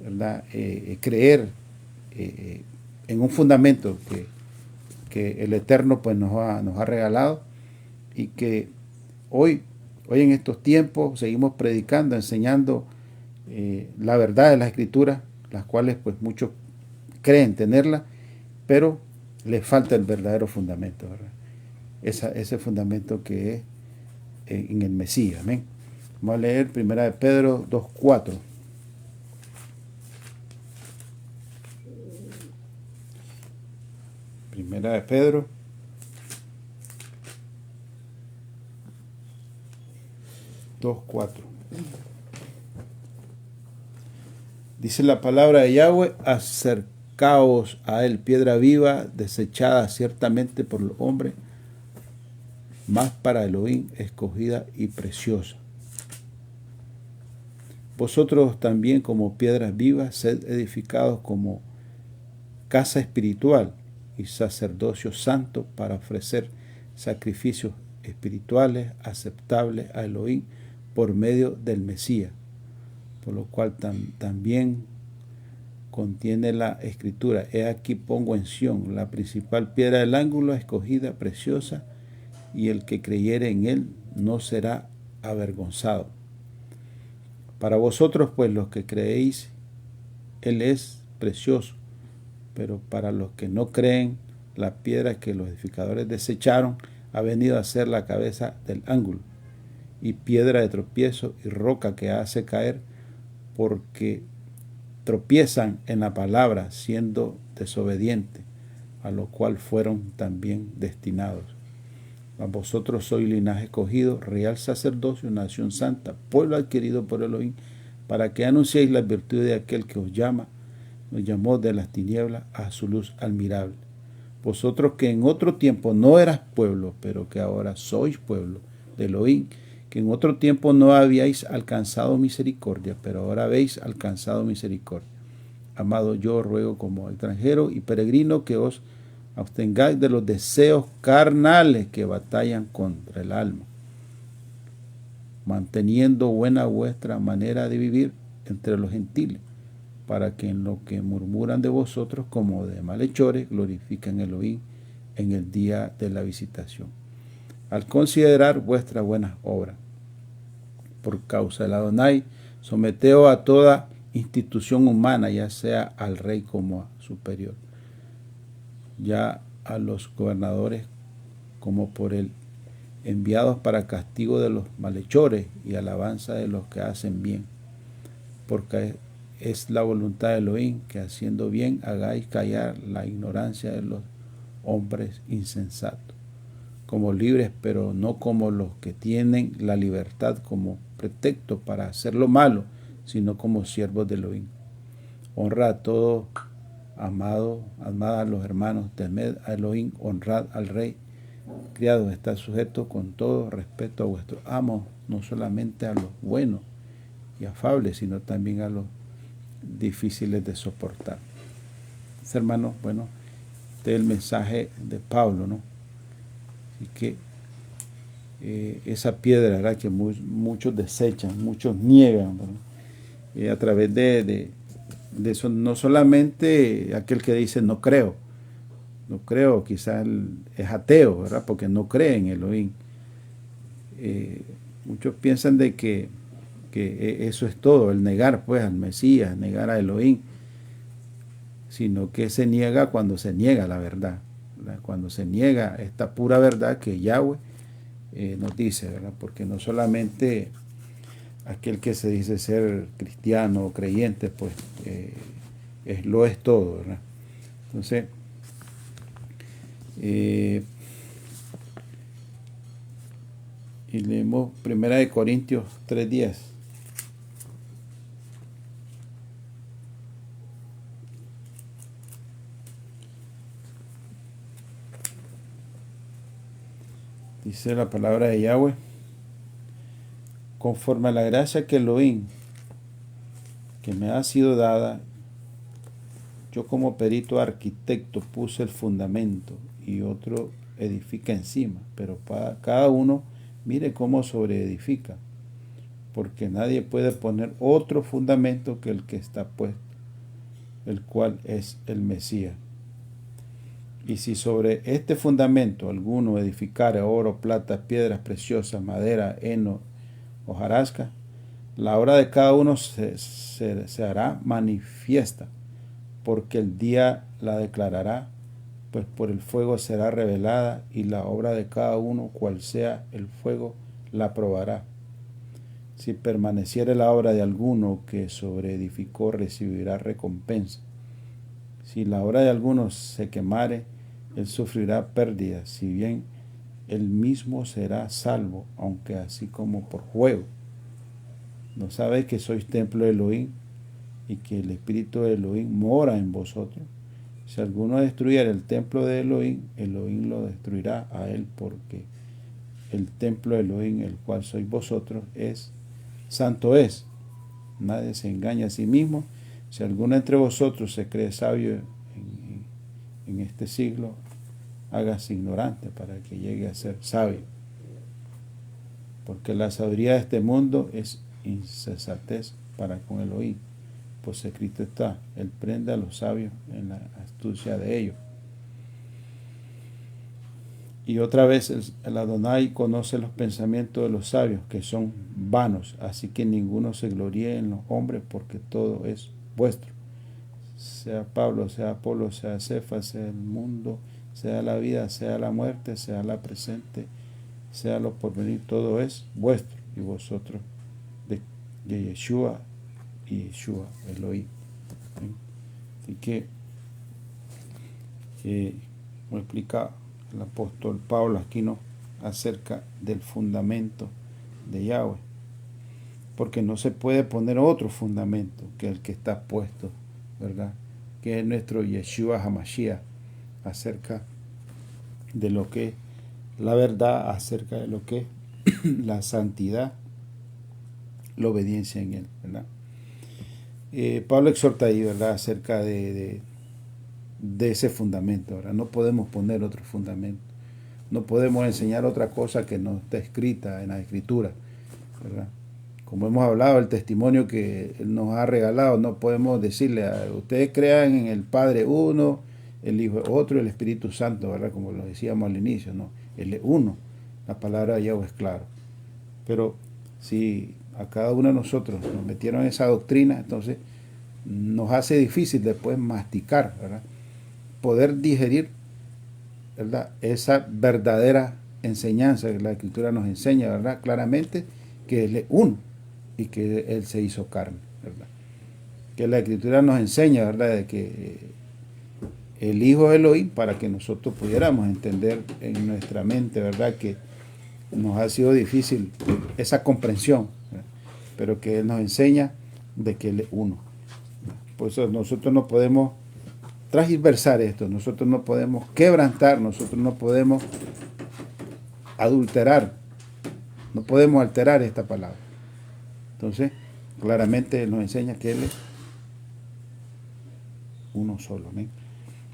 ¿verdad?, creer en un fundamento que el Eterno pues nos ha regalado, y que hoy en estos tiempos seguimos predicando, enseñando la verdad de las Escrituras, las cuales pues muchos creen tenerla, pero les falta el verdadero fundamento, ¿verdad? Ese fundamento que es en el Mesías. Amén. Vamos a leer 1 de Pedro 2:4. Primera de Pedro 2:4. Dice la palabra de Yahweh: acercaos a él, piedra viva, desechada ciertamente por los hombres, mas para Elohim escogida y preciosa. Vosotros también, como piedras vivas, sed edificados como casa espiritual y sacerdocio santo, para ofrecer sacrificios espirituales aceptables a Elohim por medio del Mesías, por lo cual también contiene la escritura: he aquí pongo en Sión la principal piedra del ángulo, escogida, preciosa, y el que creyere en él no será avergonzado. Para vosotros, pues, los que creéis, él es precioso, pero para los que no creen, la piedra que los edificadores desecharon ha venido a ser la cabeza del ángulo, y piedra de tropiezo y roca que hace caer, porque tropiezan en la palabra, siendo desobedientes, a lo cual fueron también destinados. Mas vosotros sois linaje escogido, real sacerdocio, nación santa, pueblo adquirido por Elohim, para que anunciéis las virtudes de aquel que os llamó de las tinieblas a su luz admirable. Vosotros que en otro tiempo no eras pueblo, pero que ahora sois pueblo de Elohim, que en otro tiempo no habíais alcanzado misericordia, pero ahora habéis alcanzado misericordia. Amado, yo ruego como extranjero y peregrino que os abstengáis de los deseos carnales que batallan contra el alma, manteniendo buena vuestra manera de vivir entre los gentiles, para que en lo que murmuran de vosotros como de malhechores glorifiquen a Elohim en el día de la visitación, al considerar vuestras buenas obras. Por causa del Adonai, someteos a toda institución humana, ya sea al rey como a superior, ya a los gobernadores como por él, enviados para castigo de los malhechores y alabanza de los que hacen bien, porque es la voluntad de Elohim que haciendo bien hagáis callar la ignorancia de los hombres insensatos, como libres, pero no como los que tienen la libertad como pretexto para hacer lo malo, sino como siervos de Elohim. Honra a todos, amad a los hermanos, temed a Elohim, honrad al rey. Criados, estad sujetos con todo respeto a vuestros amos, no solamente a los buenos y afables, sino también a los difíciles de soportar. Hermanos, bueno, este es el mensaje de Pablo, ¿no? Y que esa piedra, ¿verdad?, que muchos desechan, muchos niegan, a través de eso, no solamente aquel que dice no creo, quizás es ateo, ¿verdad?, porque no cree en Elohim. Muchos piensan de que eso es todo, el negar pues al Mesías, negar a Elohim, sino que se niega cuando se niega la verdad, ¿verdad?, cuando se niega esta pura verdad que Yahweh nos dice, ¿verdad?, porque no solamente aquel que se dice ser cristiano o creyente, pues lo es todo, ¿verdad? Entonces, y leemos 1 Corintios 3:10. Dice la palabra de Yahweh: conforme a la gracia que Elohim, que me ha sido dada, yo como perito arquitecto puse el fundamento y otro edifica encima, pero para cada uno mire cómo sobreedifica, porque nadie puede poner otro fundamento que el que está puesto, el cual es el Mesías. Y si sobre este fundamento alguno edificare oro, plata, piedras preciosas, madera, heno, hojarasca, la obra de cada uno se hará manifiesta, porque el día la declarará, pues por el fuego será revelada, y la obra de cada uno, cual sea el fuego, la probará. Si permaneciere la obra de alguno que sobreedificó, recibirá recompensa. Si la obra de alguno se quemare, él sufrirá pérdida, si bien él mismo será salvo, aunque así como por fuego. ¿No sabéis que sois templo de Elohim y que el Espíritu de Elohim mora en vosotros? Si alguno destruyera el templo de Elohim, Elohim lo destruirá a él, porque el templo de Elohim, el cual sois vosotros, santo es. Nadie se engaña a sí mismo. Si alguno entre vosotros se cree sabio en este siglo, hágase ignorante para que llegue a ser sabio. Porque la sabiduría de este mundo es insensatez para con Elohim. Pues escrito está, Él prende a los sabios en la astucia de ellos. Y otra vez el Adonai conoce los pensamientos de los sabios, que son vanos, así que ninguno se gloríe en los hombres, porque todo es vuestro. Sea Pablo, sea Apolo, sea Cefas, sea el mundo, sea la vida, sea la muerte, sea la presente, sea lo porvenir, todo es vuestro, y vosotros de Yeshua y Yeshua Elohim. Así que, como explica el apóstol Pablo aquí, ¿no?, acerca del fundamento de Yahweh, porque no se puede poner otro fundamento que el que está puesto, ¿verdad?, que es nuestro Yeshua HaMashiach, acerca de lo que es la verdad, acerca de lo que es la santidad, la obediencia en él, ¿verdad? Pablo exhorta ahí, ¿verdad?, acerca de ese fundamento, ¿verdad? No podemos poner otro fundamento, no podemos enseñar otra cosa que no está escrita en la Escritura, ¿verdad? Como hemos hablado, el testimonio que Él nos ha regalado, no podemos decirle a ustedes crean en el Padre uno, el Hijo otro, el Espíritu Santo, ¿verdad? Como lo decíamos al inicio, ¿no? Él es uno, la palabra de Yahweh es claro. Pero si a cada uno de nosotros nos metieron en esa doctrina, entonces nos hace difícil después masticar, ¿verdad?, poder digerir, ¿verdad?, esa verdadera enseñanza que la Escritura nos enseña, ¿verdad?, claramente, que Él es uno y que Él se hizo carne, ¿verdad? Que la Escritura nos enseña, ¿verdad?, de que el Hijo es Elohim, para que nosotros pudiéramos entender en nuestra mente, ¿verdad?, que nos ha sido difícil esa comprensión, ¿verdad?, pero que Él nos enseña de que Él es uno. Por eso nosotros no podemos transversar esto, nosotros no podemos quebrantar, nosotros no podemos adulterar, no podemos alterar esta palabra. Entonces, claramente nos enseña que Él es uno solo, ¿no?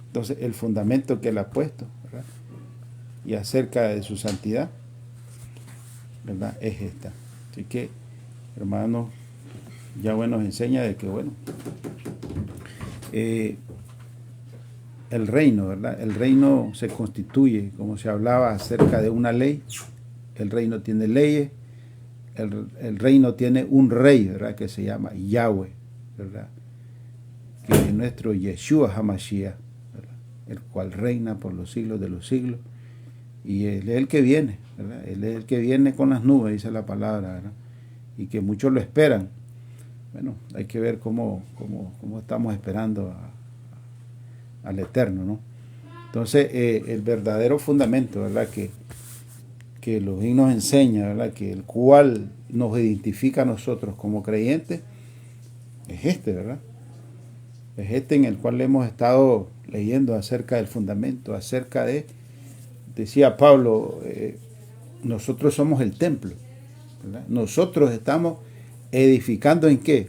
Entonces, el fundamento que Él ha puesto, ¿verdad?, y acerca de su santidad, ¿verdad?, es esta. Así que, hermanos, Yahweh nos enseña de que, bueno, el reino, ¿verdad?, el reino se constituye, como se hablaba acerca de una ley. El reino tiene leyes, el reino tiene un rey, ¿verdad?, que se llama Yahweh, ¿verdad?, que es nuestro Yeshua HaMashiach, ¿verdad?, el cual reina por los siglos de los siglos, y Él es el que viene, ¿verdad?, Él es el que viene con las nubes, dice la palabra, ¿verdad?, y que muchos lo esperan. Bueno, hay que ver cómo estamos esperando al Eterno, ¿no? Entonces, el verdadero fundamento, ¿verdad?, que Elohim nos enseña, ¿verdad?, que el cual nos identifica a nosotros como creyentes, es este, ¿verdad? Es este en el cual hemos estado leyendo acerca del fundamento, acerca de, decía Pablo, nosotros somos el templo, ¿verdad? Nosotros estamos edificando ¿en qué?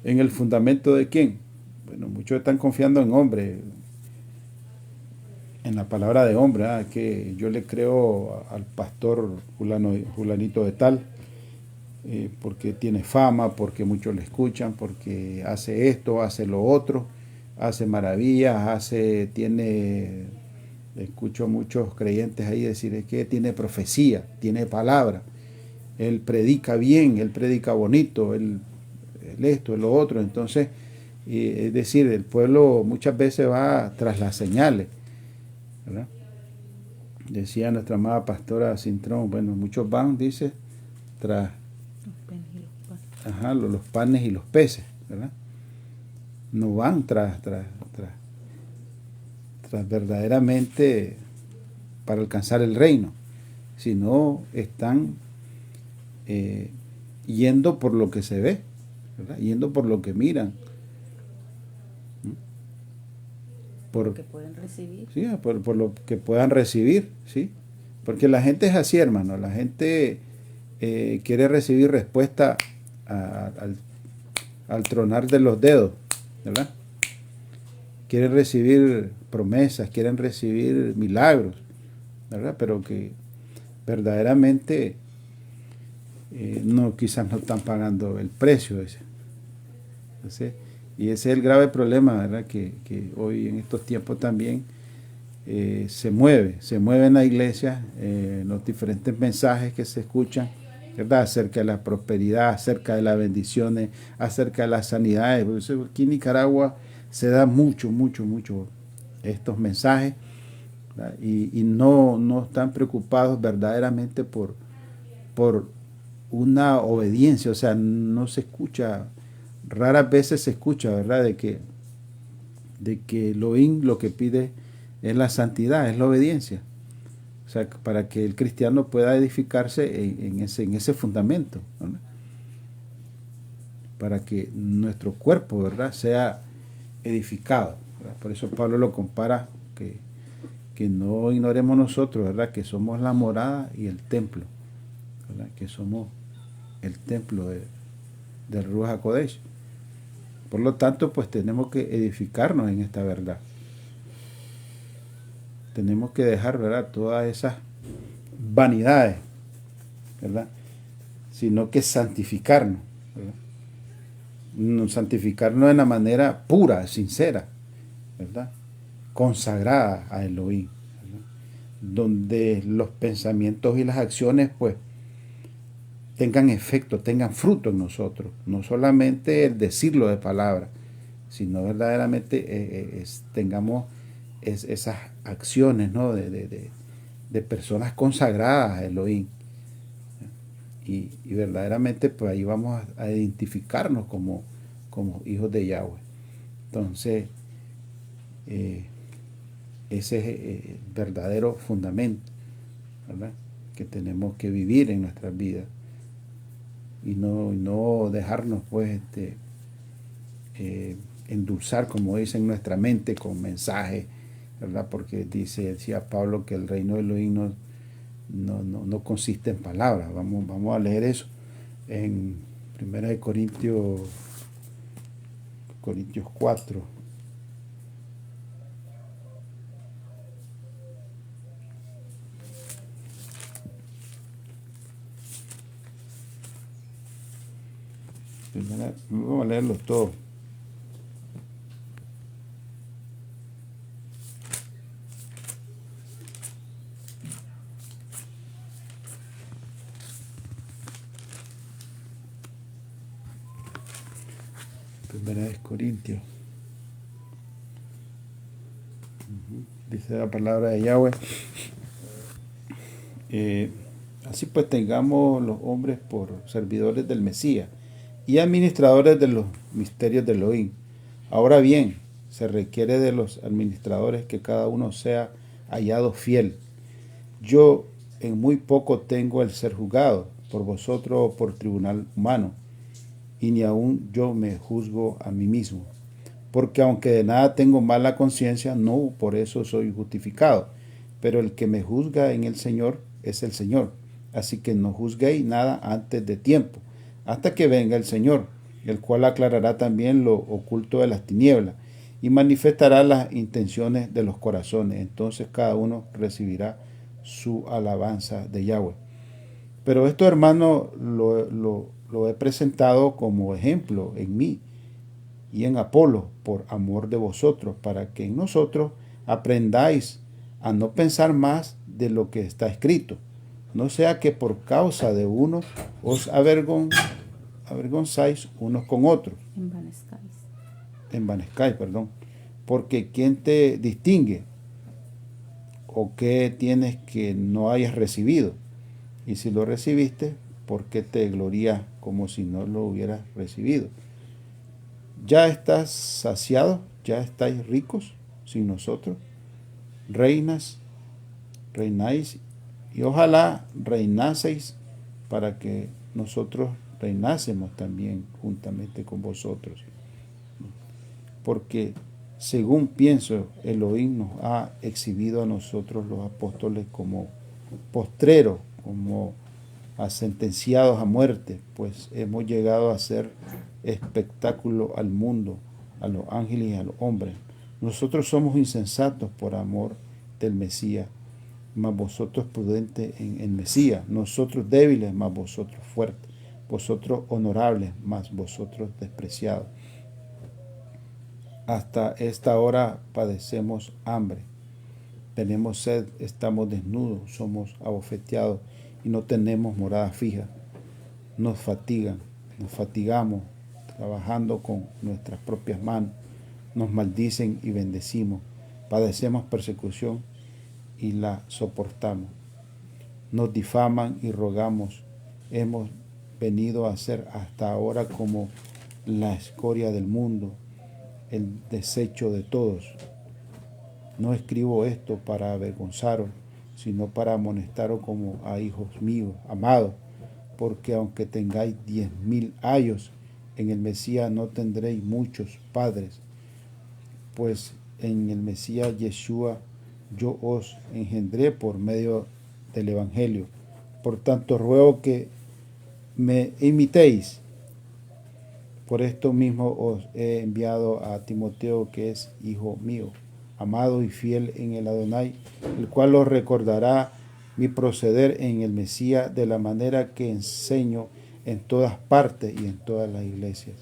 ¿En el fundamento de quién? Bueno, muchos están confiando en hombres, en la palabra de hombre, que yo le creo al pastor Julanito de tal, porque tiene fama, porque muchos le escuchan, porque hace esto, hace lo otro, hace maravillas, escucho a muchos creyentes ahí decir que tiene profecía, tiene palabra, él predica bien, él predica bonito, él esto, él lo otro. Entonces, es decir, el pueblo muchas veces va tras las señales, ¿verdad? Decía nuestra amada pastora Cintrón, bueno, muchos van, dice, tras los panes y los peces, ¿verdad? No van tras verdaderamente para alcanzar el reino, sino están yendo por lo que se ve, ¿verdad?, yendo por lo que miran, por lo que pueden recibir, sí, por lo que puedan recibir, sí, porque la gente es así, hermano, la gente quiere recibir respuesta al tronar de los dedos, ¿verdad? Quieren recibir promesas, quieren recibir milagros, ¿verdad? Pero que verdaderamente quizás no están pagando el precio ese. Entonces, y ese es el grave problema, ¿verdad? Que hoy en estos tiempos también se mueve en la iglesia los diferentes mensajes que se escuchan, ¿verdad? Acerca de la prosperidad, acerca de las bendiciones, acerca de las sanidades. Por eso aquí en Nicaragua se da mucho estos mensajes, ¿verdad? Y no están preocupados verdaderamente por una obediencia. O sea, no se escucha, raras veces se escucha, ¿verdad? De que Elohim lo que pide es la santidad, es la obediencia. O sea, para que el cristiano pueda edificarse en ese fundamento, ¿verdad? Para que nuestro cuerpo, ¿verdad?, sea edificado, ¿verdad? Por eso Pablo lo compara, que no ignoremos nosotros, ¿verdad?, que somos la morada y el templo, ¿verdad?, que somos el templo del Ruach HaKodesh. Por lo tanto, pues tenemos que edificarnos en esta verdad. Tenemos que dejar, ¿verdad?, todas esas vanidades, ¿verdad?, sino que santificarnos, ¿verdad? Santificarnos de una manera pura, sincera, ¿verdad?, consagrada a Elohim, ¿verdad?, donde los pensamientos y las acciones, pues, tengan efecto, tengan fruto en nosotros. No solamente el decirlo de palabra, sino verdaderamente tengamos esas acciones, ¿no?, de personas consagradas a Elohim. Y verdaderamente pues ahí vamos a identificarnos como hijos de Yahweh. Entonces, ese es el verdadero fundamento, ¿verdad?, que tenemos que vivir en nuestras vidas. Y no dejarnos pues endulzar, como dice, en nuestra mente con mensajes, ¿verdad? Porque decía Pablo que el reino de Elohim no consiste en palabras. Vamos a leer eso en 1 Corintios 4. Vamos a leerlos todos. Primera de Corintios. Dice la palabra de Yahweh. Así pues tengamos los hombres por servidores del Mesías y administradores de los misterios de Elohim. Ahora bien, se requiere de los administradores que cada uno sea hallado fiel. Yo en muy poco tengo el ser juzgado por vosotros o por tribunal humano, y ni aun yo me juzgo a mí mismo, porque aunque de nada tengo mala conciencia, no por eso soy justificado, pero el que me juzga en el Señor es el Señor. Así que no juzguéis nada antes de tiempo, hasta que venga el Señor, el cual aclarará también lo oculto de las tinieblas y manifestará las intenciones de los corazones. Entonces cada uno recibirá su alabanza de Yahweh. Pero esto, hermano, lo he presentado como ejemplo en mí y en Apolo, por amor de vosotros, para que en nosotros aprendáis a no pensar más de lo que está escrito, no sea que por causa de uno os avergonzáis unos con otros. Envanezcáis, perdón. Porque ¿quién te distingue? ¿O qué tienes que no hayas recibido? Y si lo recibiste, ¿por qué te glorías como si no lo hubieras recibido? ¿Ya estás saciado? ¿Ya estáis ricos sin nosotros? Reináis, y ojalá reinaseis para que nosotros reinásemos también juntamente con vosotros. Porque según pienso, Elohim nos ha exhibido a nosotros los apóstoles como postreros, como a sentenciados a muerte, pues hemos llegado a ser espectáculo al mundo, a los ángeles y a los hombres. Nosotros somos insensatos por amor del Mesías, mas vosotros prudentes en el Mesías, nosotros débiles, mas vosotros fuertes, vosotros honorables, mas vosotros despreciados. Hasta esta hora padecemos hambre, tenemos sed, estamos desnudos, somos abofeteados y no tenemos morada fija. Nos fatigamos trabajando con nuestras propias manos, nos maldicen y bendecimos, padecemos persecución y la soportamos. Nos difaman y rogamos, hemos venido a ser hasta ahora como la escoria del mundo, el desecho de todos. No escribo esto para avergonzaros, sino para amonestaros como a hijos míos, amados, porque aunque tengáis 10,000 años, en el Mesías no tendréis muchos padres, pues en el Mesías Yeshua yo os engendré por medio del Evangelio. Por tanto, ruego que me imitéis. Por esto mismo os he enviado a Timoteo, que es hijo mío, amado y fiel en el Adonai, el cual os recordará mi proceder en el Mesías de la manera que enseño en todas partes y en todas las iglesias.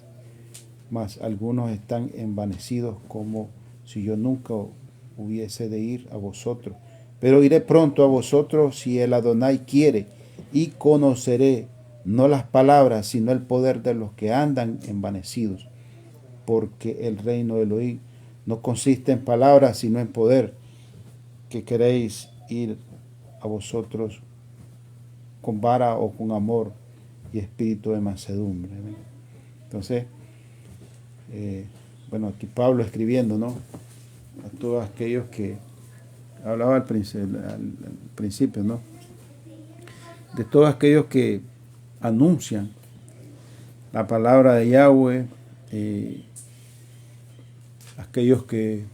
Mas algunos están envanecidos, como si yo nunca hubiese de ir a vosotros. Pero iré pronto a vosotros si el Adonai quiere, y conoceré no las palabras, sino el poder de los que andan envanecidos. Porque el reino de Elohim no consiste en palabras, sino en poder, que queréis ir a vosotros con vara o con amor y espíritu de mansedumbre. Entonces, bueno, aquí Pablo escribiendo, ¿no?, a todos aquellos que hablaba al principio, ¿no?, de todos aquellos que anuncian la palabra de Yahweh, aquellos que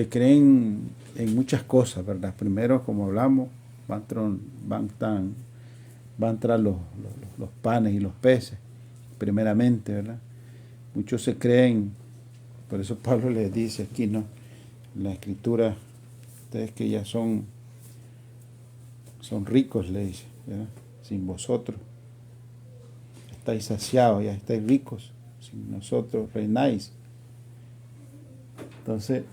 creen en muchas cosas, ¿verdad? Primero, como hablamos, van tras los panes y los peces, primeramente, ¿verdad? Muchos se creen, por eso Pablo les dice aquí, ¿no?, en la escritura, ustedes que ya son ricos, le dice, ¿verdad?, sin vosotros estáis saciados, ya estáis ricos, sin nosotros reináis. Entonces,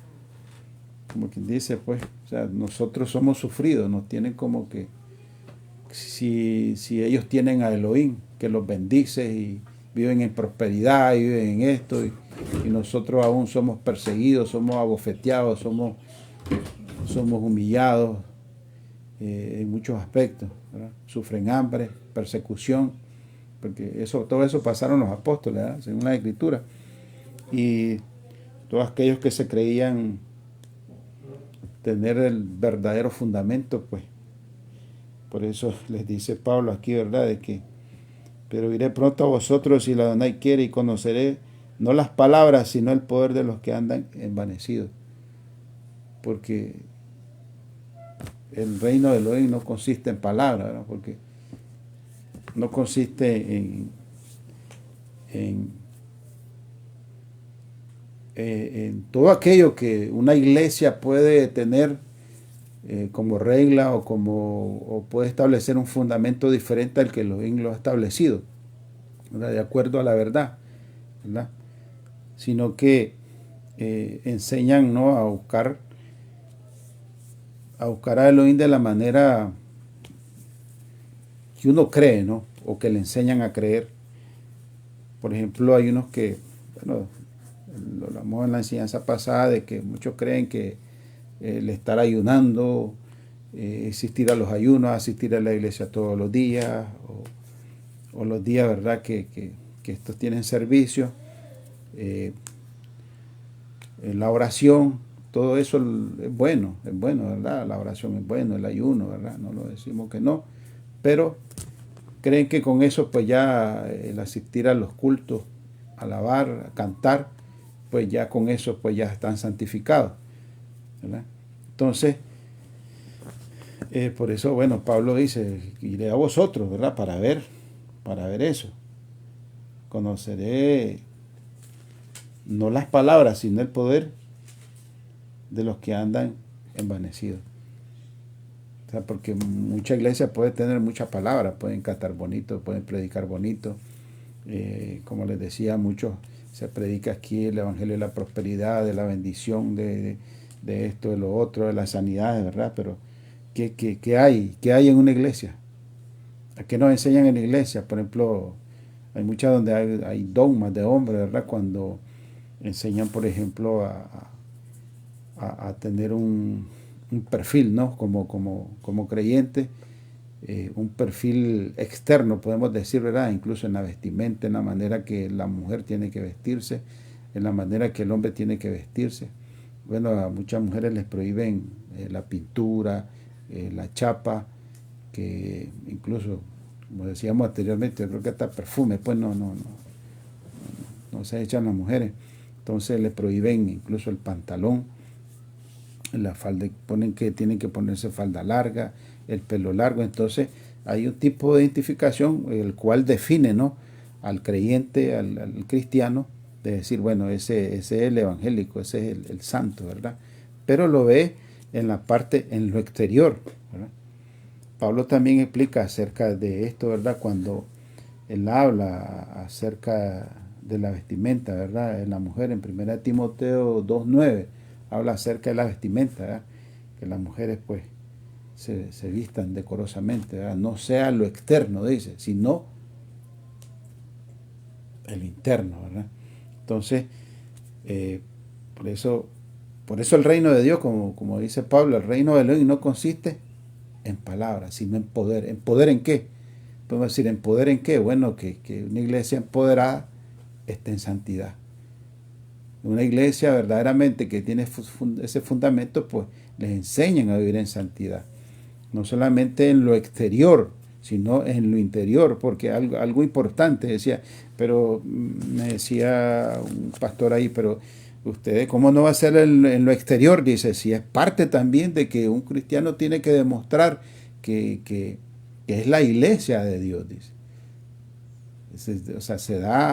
como quien dice, pues, o sea, nosotros somos sufridos, nos tienen como que si ellos tienen a Elohim que los bendice y viven en prosperidad y viven en esto, y nosotros aún somos perseguidos, somos abofeteados, somos humillados en muchos aspectos, ¿verdad? Sufren hambre, persecución, porque todo eso pasaron los apóstoles, ¿verdad?, según la Escritura. Y todos aquellos que se creían tener el verdadero fundamento, pues, por eso les dice Pablo aquí, ¿verdad?, de que, pero iré pronto a vosotros si la Adonai quiere, y conoceré no las palabras, sino el poder de los que andan envanecidos. Porque el reino de Elohim no consiste en palabras, ¿verdad?, porque no consiste en todo aquello que una iglesia puede tener como regla o puede establecer un fundamento diferente al que Elohim lo ha establecido, ¿verdad?, de acuerdo a la verdad, ¿verdad?, sino que enseñan, ¿no?, a buscar a Elohim de la manera que uno cree, ¿no?, o que le enseñan a creer. Por ejemplo, hay unos que, bueno, lo hablamos en la enseñanza pasada, de que muchos creen que el estar ayunando, asistir a los ayunos, asistir a la iglesia todos los días, o los días, ¿verdad?, que estos tienen servicio, la oración, todo eso es bueno, ¿verdad? La oración es bueno, el ayuno, ¿verdad? No lo decimos que no, pero creen que con eso, pues ya el asistir a los cultos, alabar, cantar, pues ya con eso, pues ya están santificados, ¿verdad? Entonces, por eso, bueno, Pablo dice, iré a vosotros, ¿verdad?, para ver eso. Conoceré no las palabras, sino el poder de los que andan envanecido. O sea, porque mucha iglesia puede tener muchas palabras, pueden cantar bonito, pueden predicar bonito. Como les decía, muchos se predica aquí el evangelio de la prosperidad, de la bendición, de esto, de lo otro, de la sanidad, ¿verdad? Pero ¿qué hay? ¿Qué hay en una iglesia? ¿A qué nos enseñan en la iglesia? Por ejemplo, hay muchas donde hay dogmas de hombres, ¿verdad? Cuando enseñan, por ejemplo, a tener un perfil, ¿no? Como creyente, un perfil externo, podemos decir, ¿verdad? Incluso en la vestimenta, en la manera que la mujer tiene que vestirse, en la manera que el hombre tiene que vestirse. Bueno, a muchas mujeres les prohíben la pintura, la chapa, que incluso, como decíamos anteriormente, yo creo que hasta perfume, pues no se echan las mujeres. Entonces le prohíben incluso el pantalón, la falda, ponen que tienen que ponerse falda larga, el pelo largo. Entonces hay un tipo de identificación el cual define, ¿no?, al creyente, al cristiano, de decir, bueno, ese es el evangélico, ese es el santo, ¿verdad? Pero lo ve en la parte, en lo exterior, ¿verdad? Pablo también explica acerca de esto, ¿verdad? Cuando él habla acerca de la vestimenta, ¿verdad? En la mujer, en 1 Timoteo 2:9, habla acerca de la vestimenta, ¿verdad? Que las mujeres, pues, se vistan decorosamente, ¿verdad? No sea lo externo, dice, sino el interno, ¿verdad? Entonces, por eso el reino de Dios, como dice Pablo, el reino de Dios no consiste en palabras, sino en poder. ¿En poder en qué? Podemos decir, ¿en poder en qué? Bueno, que una iglesia empoderada esté en santidad. Una iglesia verdaderamente que tiene ese fundamento, pues les enseñan a vivir en santidad. No solamente en lo exterior, sino en lo interior, porque algo importante decía, pero me decía un pastor ahí, pero ustedes, ¿cómo no va a ser en lo exterior? Dice, si es parte también de que un cristiano tiene que demostrar que es la iglesia de Dios, dice. O sea, se da